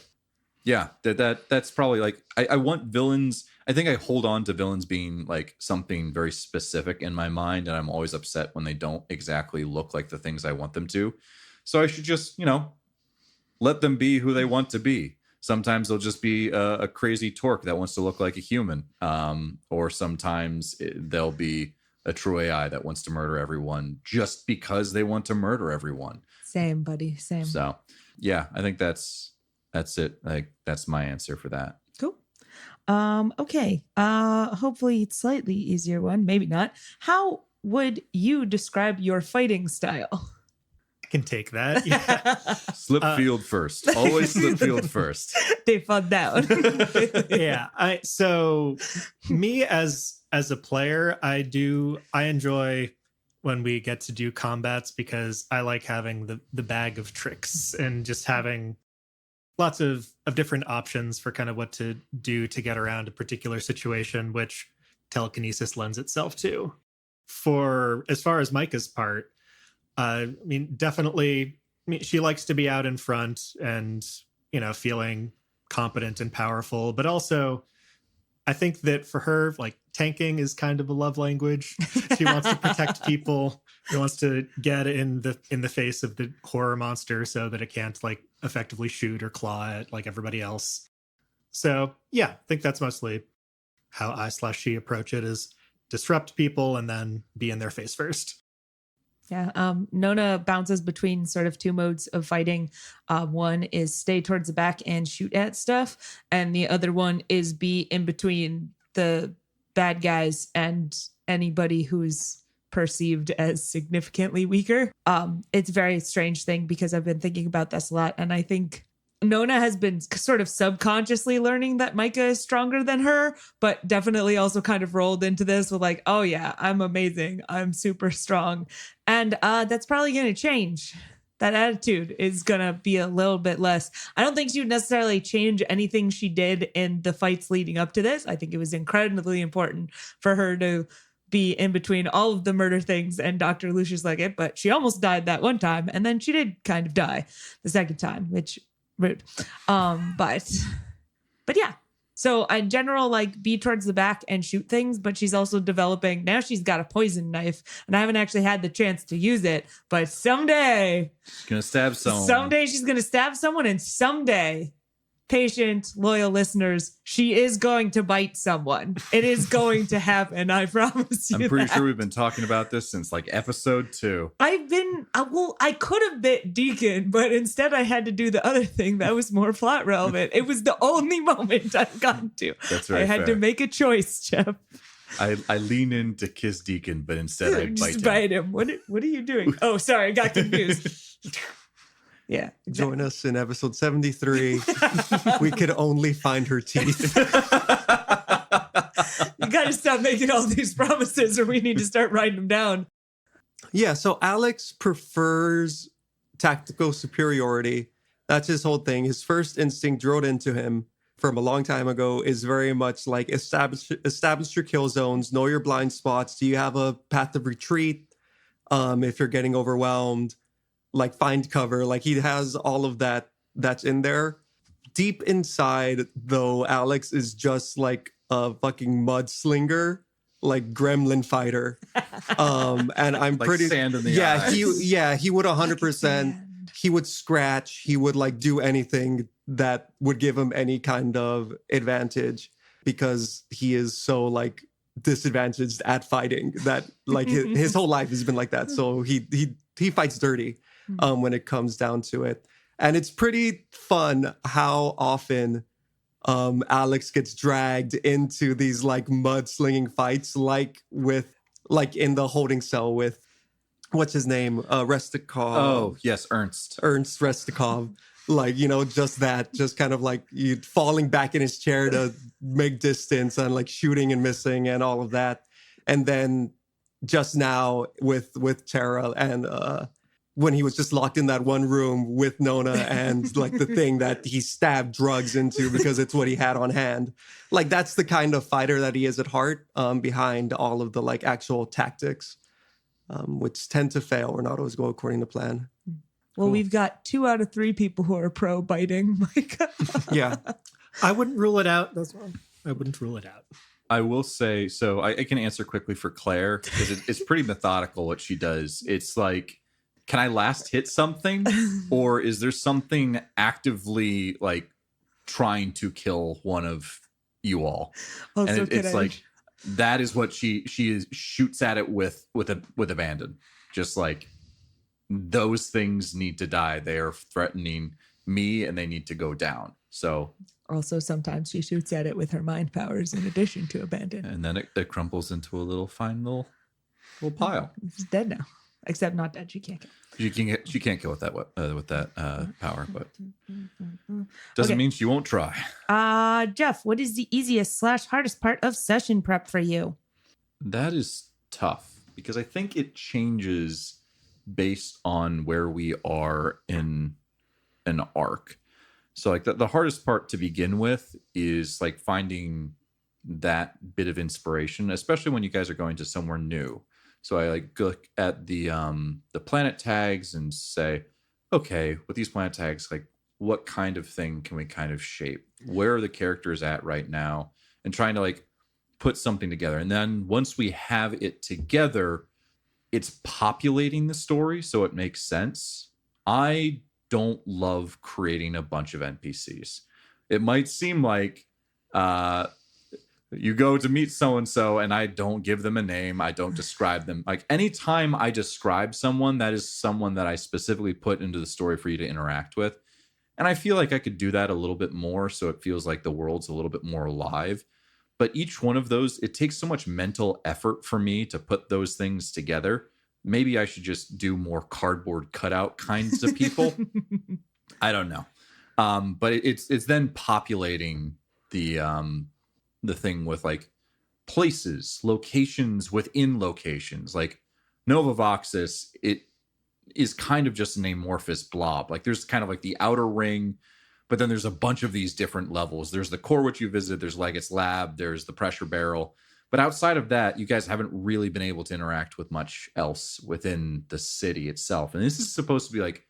yeah, that's probably like I want villains. I think I hold on to villains being like something very specific in my mind, and I'm always upset when they don't exactly look like the things I want them to. So I should just, you know, let them be who they want to be. Sometimes they'll just be a crazy torque that wants to look like a human. Or sometimes they'll be a true AI that wants to murder everyone just because they want to murder everyone. Same, buddy. Same. So, yeah, I think that's it. Like, that's my answer for that. Cool. Okay. Hopefully it's slightly easier one. Maybe not. How would you describe your fighting style? I can take that. Yeah. Slip field first. Always slip field first. They fall down. Yeah. So me as a player, I enjoy when we get to do combats because I like having the bag of tricks and just having lots of different options for kind of what to do to get around a particular situation, which telekinesis lends itself to. For as far as Micah's part, I mean, definitely, she likes to be out in front and, you know, feeling competent and powerful. But also, I think that for her, like, tanking is kind of a love language. She wants to protect people. She wants to get in the face of the horror monster so that it can't, like, effectively shoot or claw at, like, everybody else. So, yeah, I think that's mostly how I/she approach it, is disrupt people and then be in their face first. Yeah, Nona bounces between sort of two modes of fighting. One is stay towards the back and shoot at stuff, and the other one is be in between the bad guys and anybody who's perceived as significantly weaker. It's a very strange thing because I've been thinking about this a lot, and I think Nona has been sort of subconsciously learning that Micah is stronger than her, but definitely also kind of rolled into this with like, oh yeah, I'm amazing. I'm super strong. And that's probably going to change. That attitude is going to be a little bit less. I don't think she would necessarily change anything she did in the fights leading up to this. I think it was incredibly important for her to be in between all of the murder things and Dr. Lucius Leggett, but she almost died that one time. And then she did kind of die the second time, which rude. But yeah. So in general, like, be towards the back and shoot things, but she's also developing. Now she's got a poison knife, and I haven't actually had the chance to use it. But someday, She's gonna stab someone. Someday she's gonna stab someone, and someday, patient, loyal listeners, she is going to bite someone. It is going to happen. I promise you. I'm pretty that. sure we've been talking about this since like episode 2. I could have bit Deacon, but instead I had to do the other thing that was more plot relevant. It was the only moment I've gotten to. That's right. I had to make a choice, Jeff. I lean in to kiss Deacon, but instead I bite Just him. bite him. What are you doing? Oh, sorry, I got confused. Yeah. Exactly. Join us in episode 73. We could only find her teeth. You got to stop making all these promises, or we need to start writing them down. Yeah, so Alex prefers tactical superiority. That's his whole thing. His first instinct drilled into him from a long time ago is very much like establish your kill zones, know your blind spots. Do you have a path of retreat? If you're getting overwhelmed, like find cover. Like he has all of that that's in there. Deep inside, though, Alex is just like a fucking mudslinger, like gremlin fighter. And I'm Like pretty sand in the eyes. he would 100%. He would scratch. He would like do anything that would give him any kind of advantage because he is so like disadvantaged at fighting that like his whole life has been like that. So he fights dirty when it comes down to it. And it's pretty fun how often Alex gets dragged into these like mudslinging fights, like in the holding cell with what's his name, Restikov. Oh yes, Ernst Restikov. Like, you know, just kind of like you falling back in his chair to make distance and like shooting and missing and all of that. And then just now with Tara and when he was just locked in that one room with Nona and like the thing that he stabbed drugs into because it's what he had on hand. Like that's the kind of fighter that he is at heart, behind all of the like actual tactics, which tend to fail or not always go according to plan. Well, we've got 2 out of 3 people who are pro biting, Mike. Yeah. I wouldn't rule it out. That's why I wouldn't rule it out. I will say, so I can answer quickly for Claire because it's pretty methodical what she does. It's like, can I last hit something, or is there something actively like trying to kill one of you all? Also, And it's like that is what she shoots at it with abandon. Just like those things need to die. They are threatening me, and they need to go down. So also sometimes she shoots at it with her mind powers in addition to abandon. and then it crumples into a little pile. She's dead now. Except not dead. She can't kill. She can't kill with that power, but doesn't mean she won't try. Jeff, what is the easiest / hardest part of session prep for you? That is tough because I think it changes based on where we are in an arc. So like the hardest part to begin with is like finding that bit of inspiration, especially when you guys are going to somewhere new. So I like look at the planet tags and say, okay, with these planet tags, like what kind of thing can we kind of shape? Where are the characters at right now? And trying to like put something together. And then once we have it together, it's populating the story so it makes sense. I don't love creating a bunch of NPCs. It might seem like you go to meet so-and-so and I don't give them a name. I don't describe them. Like anytime I describe someone, that is someone that I specifically put into the story for you to interact with. And I feel like I could do that a little bit more so it feels like the world's a little bit more alive. But each one of those, it takes so much mental effort for me to put those things together. Maybe I should just do more cardboard cutout kinds of people. I don't know. But it's then populating the thing with like places, locations within locations. Like Nova Voxis, it is kind of just an amorphous blob. Like there's kind of like the outer ring, but then there's a bunch of these different levels. There's the core which you visit, there's Leggett's lab, there's the pressure barrel. But outside of that, you guys haven't really been able to interact with much else within the city itself. And this is supposed to be like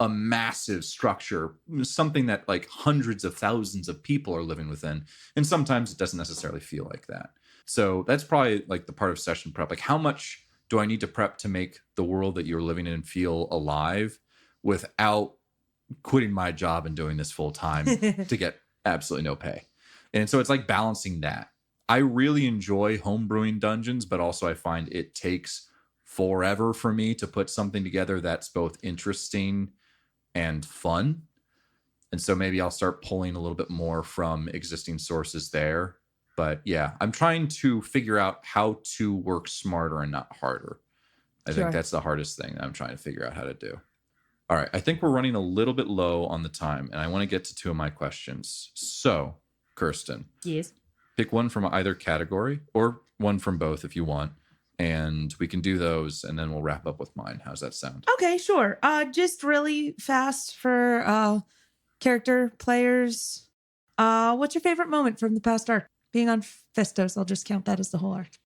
a massive structure, something that like hundreds of thousands of people are living within. And sometimes it doesn't necessarily feel like that. So that's probably like the part of session prep. Like how much do I need to prep to make the world that you're living in feel alive without quitting my job and doing this full time to get absolutely no pay? And so it's like balancing that. I really enjoy homebrewing dungeons, but also I find it takes forever for me to put something together that's both interesting and fun. And so maybe I'll start pulling a little bit more from existing sources there. But yeah, I'm trying to figure out how to work smarter and not harder. I think that's the hardest thing that I'm trying to figure out how to do. All right, I think we're running a little bit low on the time, and I want to get to 2 of my questions. So, Kirsten. Yes. Pick one from either category or one from both if you want. And we can do those and then we'll wrap up with mine. How's that sound? Okay, sure. Just really fast for character players. What's your favorite moment from the past arc? Being on Festos, I'll just count that as the whole arc.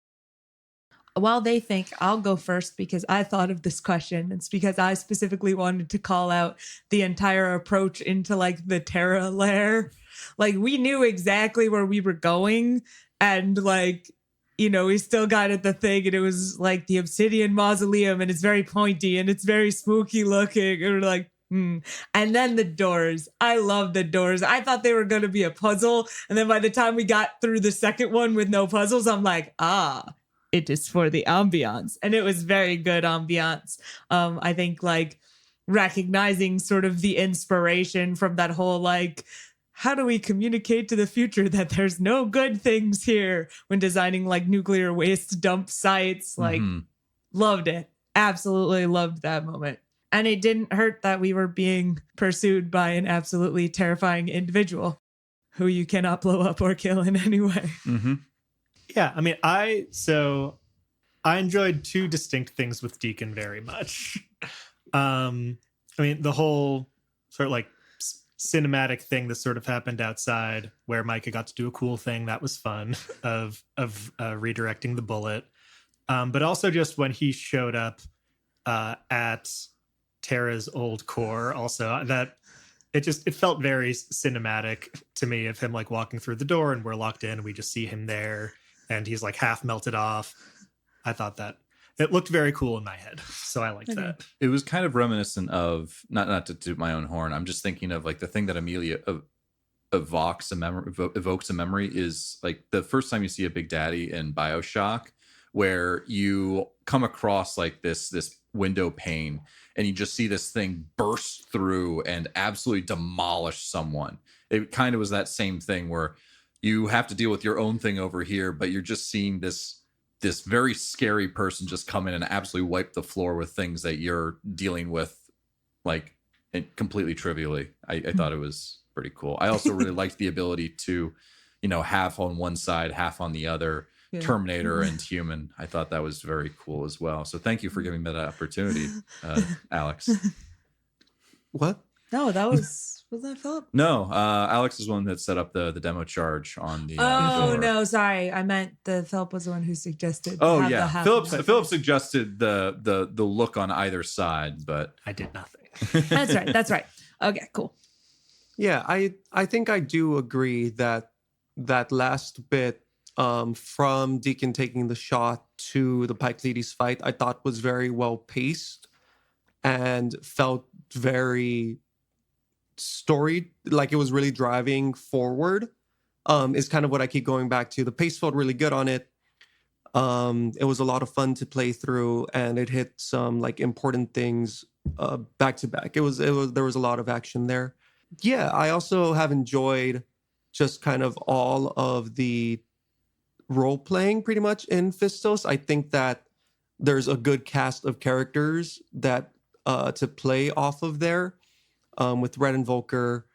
While they think, I'll go first because I thought of this question. It's because I specifically wanted to call out the entire approach into like the Terra lair. Like we knew exactly where we were going, and like, you know, we still got at the thing, and it was like the obsidian mausoleum, and it's very pointy and it's very spooky looking. And we're like, And then the doors. I love the doors. I thought they were going to be a puzzle. And then by the time we got through the second one with no puzzles, I'm like, it is for the ambiance. And it was very good ambiance. I think like recognizing sort of the inspiration from that whole like, how do we communicate to the future that there's no good things here when designing like nuclear waste dump sites? Like, loved it. Absolutely loved that moment. And it didn't hurt that we were being pursued by an absolutely terrifying individual who you cannot blow up or kill in any way. Yeah, I mean, I enjoyed two distinct things with Deacon very much. I mean, the whole sort of like cinematic thing that sort of happened outside where Micah got to do a cool thing that was fun of redirecting the bullet, but also just when he showed up at Terra's old core, also that it felt very cinematic to me of him like walking through the door and we're locked in and we just see him there and he's like half melted off. I thought that it looked very cool in my head, so I liked that. It was kind of reminiscent of not to toot my own horn. I'm just thinking of like the thing that Amelia evokes a memory is like the first time you see a Big Daddy in BioShock, where you come across like this window pane and you just see this thing burst through and absolutely demolish someone. It kind of was that same thing where you have to deal with your own thing over here, but you're just seeing this very scary person just come in and absolutely wipe the floor with things that you're dealing with like completely trivially. I thought it was pretty cool. I also really liked the ability to, you know, half on one side, half on the other, Terminator and human. I thought that was very cool as well. So thank you for giving me that opportunity, Alex. What? No, that was that Philip? No, Alex is one that set up the demo charge on the. No, sorry, I meant Philip was the one who suggested. Oh yeah, Philip suggested the look on either side, but I did nothing. That's right. Okay, cool. Yeah, I think I do agree that last bit from Deacon taking the shot to the Pycleides fight, I thought was very well paced and felt very story, like it was really driving forward. Is kind of what I keep going back to. The pace felt really good on it. It was a lot of fun to play through, and it hit some like important things back to back. There was a lot of action there. Yeah, I also have enjoyed just kind of all of the role playing pretty much in Fistos. I think that there's a good cast of characters that to play off of there, with Red and Volker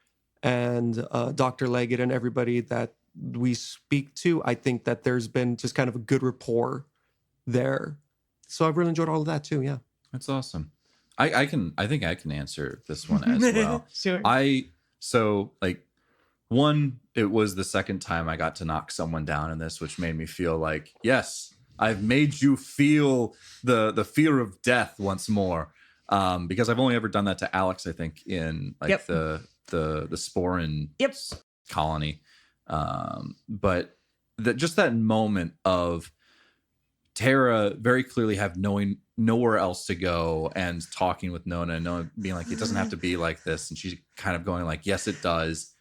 and Dr. Leggett and everybody that we speak to. I think that there's been just kind of a good rapport there. So I've really enjoyed all of that too. Yeah. That's awesome. I think I can answer this one as well. Sure. So like one, it was the second time I got to knock someone down in this, which made me feel like, yes, I've made you feel the fear of death once more. Because I've only ever done that to Alex, I think, in like the Sporin colony. But just that moment of Terra very clearly have knowing nowhere else to go and talking with Nona and Nona being like, it doesn't have to be like this. And she's kind of going like, yes, it does.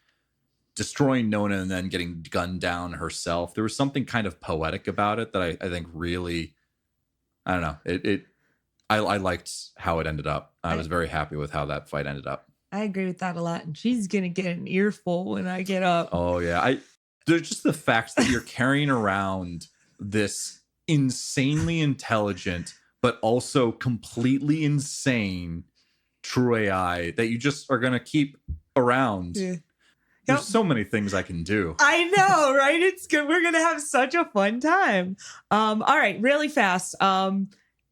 Destroying Nona and then getting gunned down herself. There was something kind of poetic about it that I think really, I don't know. I liked how it ended up. I was very happy with how that fight ended up. I agree with that a lot. And she's going to get an earful when I get up. Oh, yeah. There's just the fact that you're carrying around this insanely intelligent, but also completely insane true AI that you just are going to keep around. Yeah. There's so many things I can do. I know, right? It's good. We're going to have such a fun time. All right, really fast.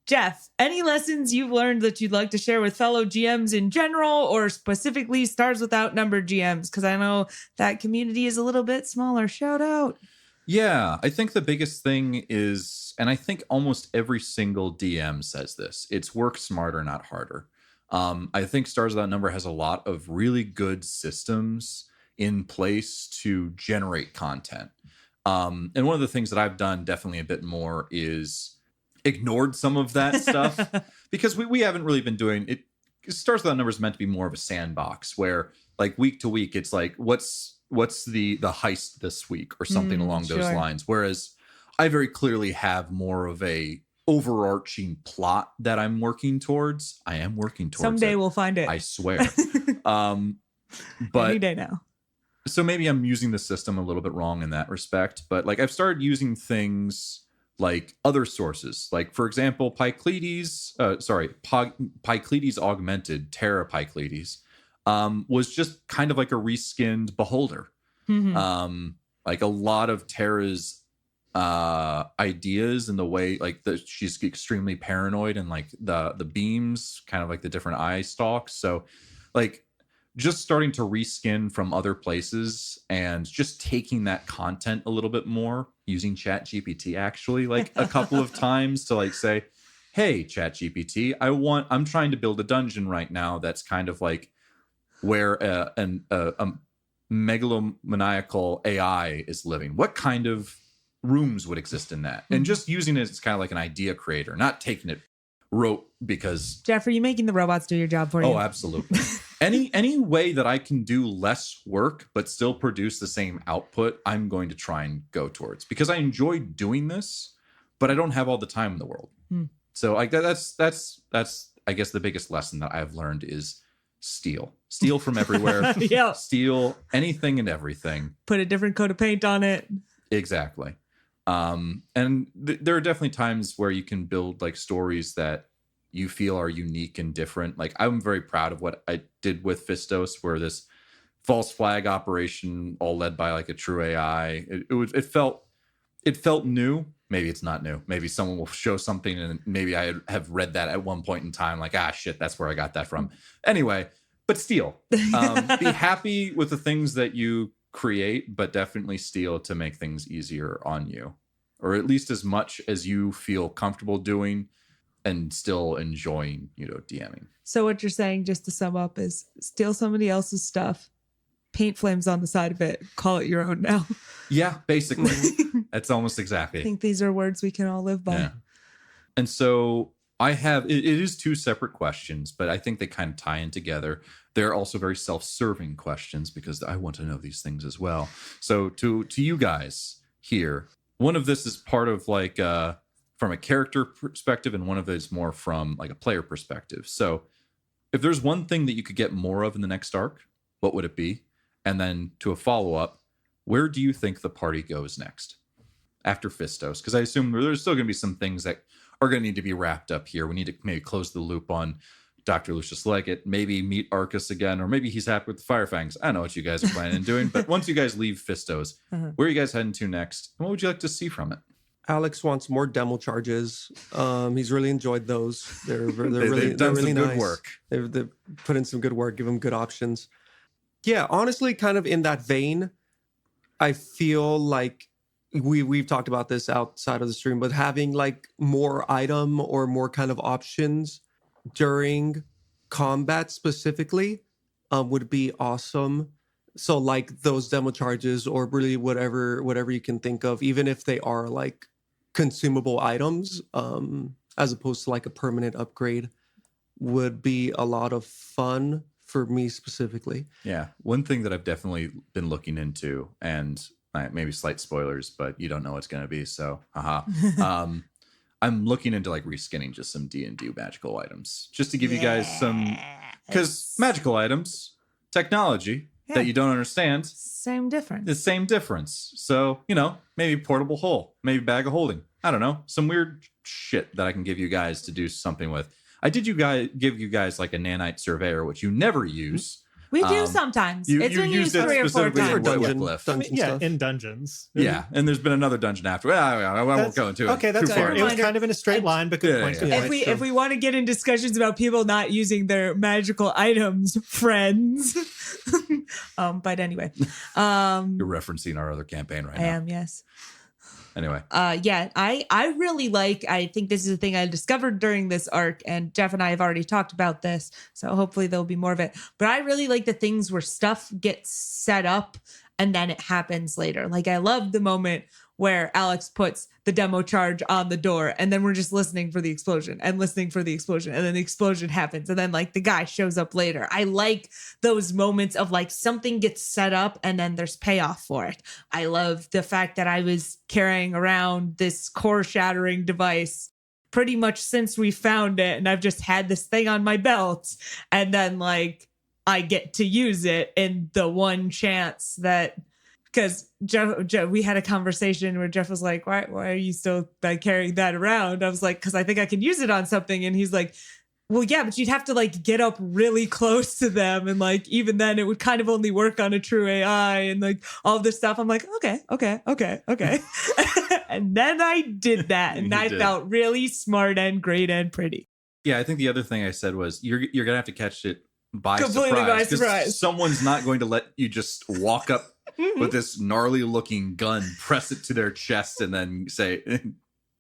Jeff, any lessons you've learned that you'd like to share with fellow GMs in general, or specifically Stars Without Number GMs? Because I know that community is a little bit smaller. Shout out. Yeah, I think the biggest thing is, and I think almost every single DM says this, it's work smarter, not harder. I think Stars Without Number has a lot of really good systems in place to generate content. And one of the things that I've done definitely a bit more is ignored some of that stuff because we haven't really been doing it. Stars Without Number is meant to be more of a sandbox where like week to week, it's like, what's the heist this week or something along those lines. Whereas I very clearly have more of a overarching plot that I'm working towards. I am working towards Someday it. we'll find it. I swear. But any day now. so maybe I'm using the system a little bit wrong in that respect, but like I've started using things like other sources, like for example, Pycleides Augmented, Terra Pycleides, was just kind of like a reskinned Beholder. Like a lot of Terra's ideas and the way like she's extremely paranoid and like the beams, kind of like the different eye stalks. So like just starting to reskin from other places and just taking that content a little bit more, using ChatGPT actually like a couple of times to like say, hey, ChatGPT, I'm trying to build a dungeon right now that's kind of like where a megalomaniacal AI is living. What kind of rooms would exist in that? And just using it as kind of like an idea creator, not taking it rote because Jeff, are you making the robots do your job for you? Oh, absolutely. Any way that I can do less work but still produce the same output, I'm going to try and go towards, because I enjoy doing this, but I don't have all the time in the world. So like that's I guess the biggest lesson that I've learned is steal from everywhere. Yeah. Steal anything and everything. Put a different coat of paint on it. Exactly. And there are definitely times where you can build like stories that you feel are unique and different. Like I'm very proud of what I did with Fistos, where this false flag operation, all led by like a true AI. It felt new. Maybe it's not new. Maybe someone will show something and maybe I have read that at one point in time. Like, shit, that's where I got that from. Anyway, but steal. Be happy with the things that you create, but definitely steal to make things easier on you, or at least as much as you feel comfortable doing and still enjoying, DMing. So what you're saying, just to sum up, is steal somebody else's stuff, paint flames on the side of it, call it your own now. Yeah, basically. That's almost exactly. I think these are words we can all live by. Yeah. And so I have, it is two separate questions, but I think they kind of tie in together. They're also very self-serving questions because I want to know these things as well. So to you guys here, one of this is part of like from a character perspective, and one of it is more from like a player perspective. So if there's one thing that you could get more of in the next arc, what would it be? And then to a follow-up, where do you think the party goes next after Fistos? Because I assume there's still going to be some things that are going to need to be wrapped up here. We need to maybe close the loop on Dr. Lucius Leggett, maybe meet Arcus again, or maybe he's happy with the Firefangs. I don't know what you guys are planning on doing, but once you guys leave Fistos, where are you guys heading to next? And what would you like to see from it? Alex wants more demo charges. He's really enjoyed those. They're really they've done really some nice. good work. They've put in some good work. Give them good options. Yeah, honestly, kind of in that vein, I feel like we've talked about this outside of the stream, but having like more item or more kind of options during combat specifically would be awesome. So like those demo charges, or really whatever you can think of, even if they are like consumable items, as opposed to like a permanent upgrade, would be a lot of fun for me specifically. Yeah. One thing that I've definitely been looking into, and maybe slight spoilers, but you don't know what's going to be. So, I'm looking into like reskinning just some D&D magical items, just to give you guys some, because magical items, technology that you don't understand. Same difference. The same difference. So, maybe portable hole, maybe bag of holding. I don't know. Some weird shit that I can give you guys to do something with. I did give you guys like a nanite surveyor, which you never use. We do sometimes. You It's been used used it 3 or 4 specifically times. For in dungeon, Wycliffe. dungeon Yeah, stuff. in dungeons. Yeah, and there's been another dungeon after. Well, I won't That's- go into it. Okay, that's Too fair. far. It was Reminder. kind of in a straight line, but good Yeah, point. yeah, good yeah. point. If we want to get in discussions about people not using their magical items, friends. But anyway, You're referencing our other campaign right I now. am, yes. Anyway, Yeah, I really like, I think this is a thing I discovered during this arc, and Jeff and I have already talked about this, so hopefully there'll be more of it. But I really like the things where stuff gets set up and then it happens later. Like, I love the moment where Alex puts the demo charge on the door, and then we're just listening for the explosion and listening for the explosion, and then the explosion happens, and then like the guy shows up later. I like those moments of like something gets set up and then there's payoff for it. I love the fact that I was carrying around this core shattering device pretty much since we found it, and I've just had this thing on my belt, and then like I get to use it in the one chance that, because Jeff, we had a conversation where Jeff was like, why are you still like carrying that around? I was like, because I think I can use it on something. And he's like, well, yeah, but you'd have to like get up really close to them. And like, even then it would kind of only work on a true AI and like all this stuff. I'm like, okay. And then I did that. And You I did. felt really smart and great and pretty. yeah, I think the other thing I said was you're gonna have to catch it by Completely by surprise. 'cause surprise. Someone's not going to let you just walk up with this gnarly looking gun, press it to their chest, and then say,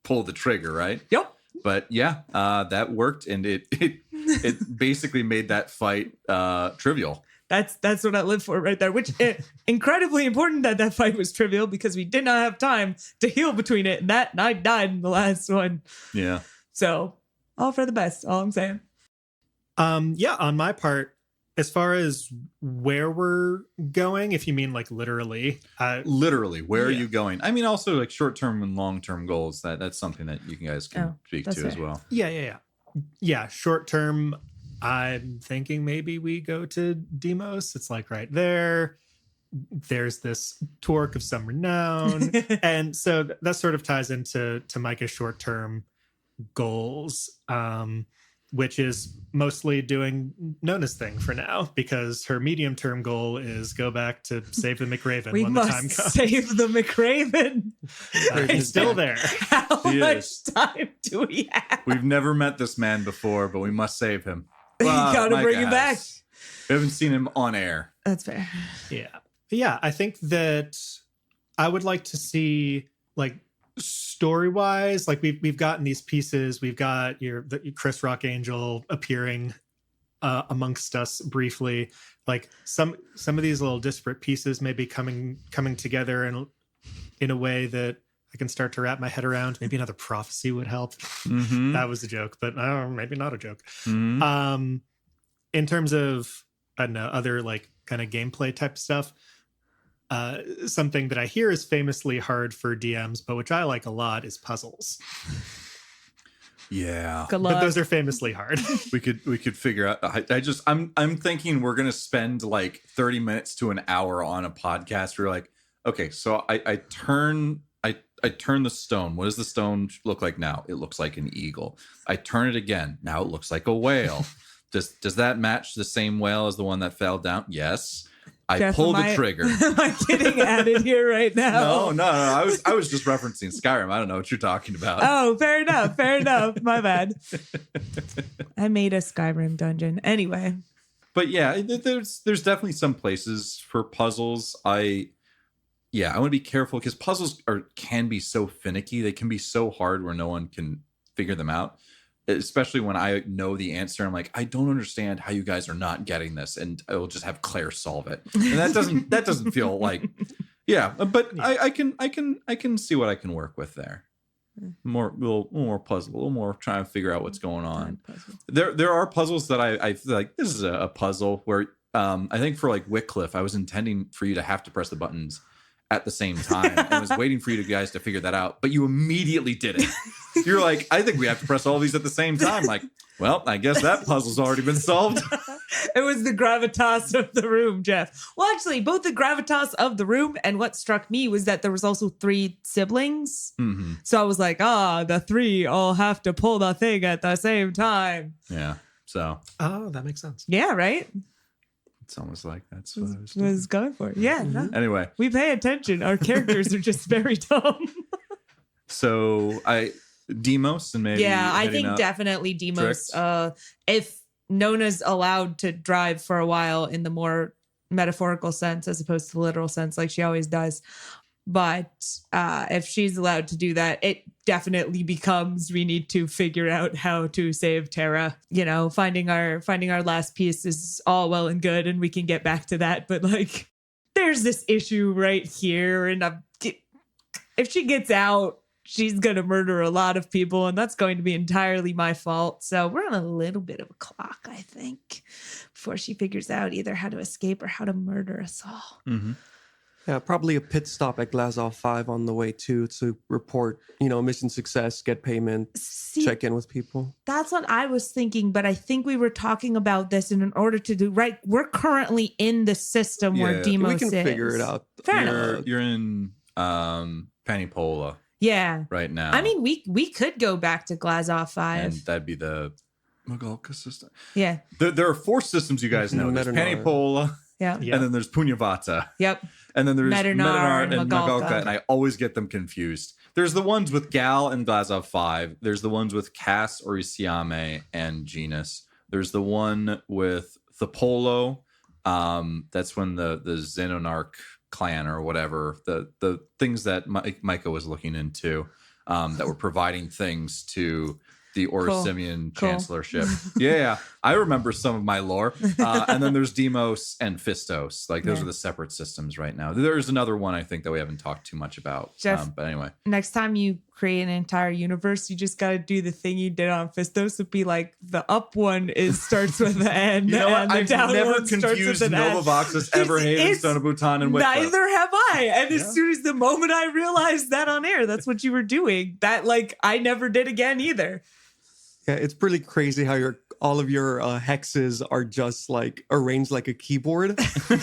pull the trigger, right? Yep. But yeah, that worked, and it basically made that fight trivial. That's what I live for right there, which incredibly important that fight was trivial because we did not have time to heal between it. And I died in the last one. Yeah. So all for the best. All I'm saying. Yeah, on my part, as far as where we're going, if you mean like literally, Literally, where are Yeah. you going? I mean, also like short-term and long-term goals. That's something that you guys can Oh, speak that's to as fair. well. yeah. Short term, I'm thinking maybe we go to Demos. It's like right there. There's this torque of some renown, and so that sort of ties into Micah's short term goals, which is mostly doing Nona's thing for now, because her medium term goal is go back to save the McRaven We when the time must comes. save the McRaven. He's still there. How He much is. time do we have? We've never met this man before, but we must save him. You gotta Micah bring him back. has. We haven't seen him on air. That's fair. Yeah, I think that I would like to see, like, story wise, like we've gotten these pieces. We've got the Chris Rock Angel appearing amongst us briefly. Like some of these little disparate pieces may be coming together in a way that I can start to wrap my head around. Maybe another prophecy would help. Mm-hmm. That was a joke, but maybe not a joke. Mm-hmm. In terms of, I don't know, other like kind of gameplay type stuff, something that I hear is famously hard for DMs, but which I like a lot, is puzzles. Yeah. Good But luck. those are famously hard. We could figure out. I'm thinking we're gonna spend like 30 minutes to an hour on a podcast. We're like, okay, so I turn the stone. What does the stone look like now? It looks like an eagle. I turn it again. Now it looks like a whale. Does that match the same whale as the one that fell down? Yes. I Jeff, pull am the trigger. Am I getting added here right now? No. I was just referencing Skyrim. I don't know what you're talking about. Oh, fair enough. My bad. I made a Skyrim dungeon. Anyway. But yeah, there's definitely some places for puzzles. I want to be careful because puzzles can be so finicky. They can be so hard where no one can figure them out. Especially when I know the answer, I'm like, I don't understand how you guys are not getting this, and I will just have Claire solve it. And that doesn't feel like, yeah. But yeah. I can see what I can work with there. A little more puzzle, a little more trying to figure out what's going on. There are puzzles that I feel like this is a puzzle where I think for like Wycliffe, I was intending for you to have to press the buttons at the same time. I was waiting for you guys to figure that out, but you immediately did it. You're like, I think we have to press all these at the same time. Like, well, I guess that puzzle's already been solved. It was the gravitas of the room, Jeff. Well, actually, both the gravitas of the room and what struck me was that there was also 3 siblings. Mm-hmm. So I was like, the 3 all have to pull the thing at the same time. Yeah. So Oh, that makes sense. Yeah, right? It's almost like that's what I was Was going for. Yeah. no. Anyway, We pay attention. Our characters are just very dumb. so Demos and maybe Yeah, I heading think up. definitely Demos. Tricks. If Nona's allowed to drive for a while in the more metaphorical sense as opposed to the literal sense, like she always does. But if she's allowed to do that, it definitely becomes we need to figure out how to save Terra. You know, finding our last piece is all well and good, and we can get back to that. But like, there's this issue right here, and if she gets out, she's gonna murder a lot of people, and that's going to be entirely my fault. So we're on a little bit of a clock, I think, before she figures out either how to escape or how to murder us all. Mm-hmm. Yeah, probably a pit stop at Glazov 5 on the way too to report, mission success, get payment, See, check in with people. that's what I was thinking, but I think we were talking about this, and in order to do right, we're currently in the system where Yeah, Demos We can is. figure it out. Fair enough. You're in Panipola Yeah. right now. I mean, we could go back to Glazov 5. and that'd be the Magalka system. Yeah. There are 4 systems you guys know. There's Medinar. Panipola, Yeah. Yeah. and then there's Punyavata. Yep. And then there's Medinar and and Magalka. Magalka, and I always get them confused. There's the ones with Gal and Glazov 5. There's the ones with Cass, Orisiame, and Genus. There's the one with Thapolo. That's when the Xenonarch clan or whatever, the things that Micah was looking into, that were providing things to the Orisimian Cool. chancellorship. Yeah, I remember some of my lore. And then there's Demos and Fistos. Like those Yeah. are the separate systems right now. There's another one I think that we haven't talked too much about. Jeff- But anyway, Next time you create an entire universe, you just got to do the thing you did on Fistos. Would be like the up one starts with the N, you know what? and the I've down never one starts confused with an N. Novavox ever hated It's- Stone of Bhutan and Wycliffe. Neither have I. And Yeah. as soon as the moment I realized that on air, that's what you were doing. That like I never did again either. Yeah, it's pretty crazy how all of your hexes are just like arranged like a keyboard. So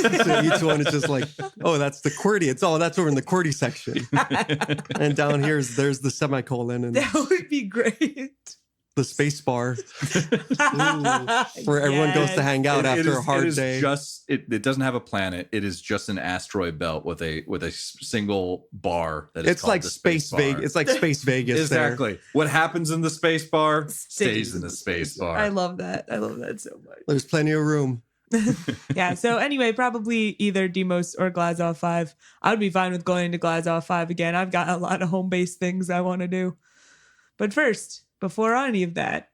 each one is just like, oh, that's the QWERTY. That's over in the QWERTY section. And down there's the semicolon and That would be great. the space bar where everyone goes to hang out after a hard day. It doesn't have a planet. It is just an asteroid belt with a single bar. That is It's called like the Space bar. Vegas. It's like Space Vegas. Exactly. What happens in the space bar stays in the space bar. I love that. I love that so much. There's plenty of room. Yeah. So anyway, probably either Demos or Glazov 5. I would be fine with going to Glazov 5 again. I've got a lot of home-based things I want to do. But first, before any of that,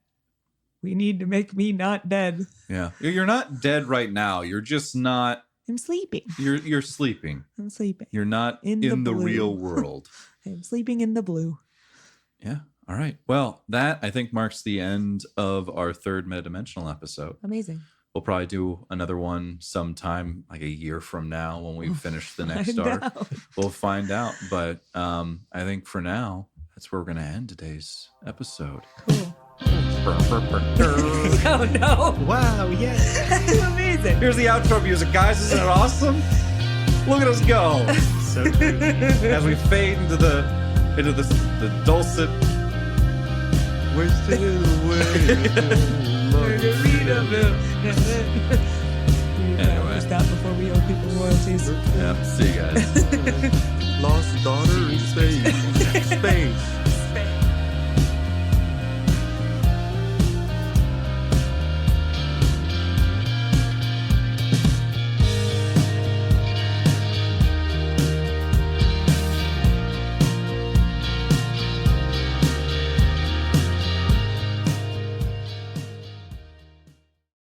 we need to make me not dead. Yeah. You're not dead right now. You're just not. I'm sleeping. You're sleeping. I'm sleeping. You're not In in the the blue. real world. I'm sleeping in the blue. Yeah. All right. Well, that I think marks the end of our 3rd meta-dimensional episode. Amazing. We'll probably do another one sometime like a year from now when we finish the next I arc. know. We'll find out. But I think for now, that's where we're going to end today's episode. Cool. Burr, burr, burr, burr. Oh no. Wow, yeah. Amazing. Here's the outro music, guys. Isn't it awesome? Look at us go So good. as we fade into the dulcet. Wasted away. Anyway. Stop before we owe people royalties. Yeah. See you guys. Lost daughter in space.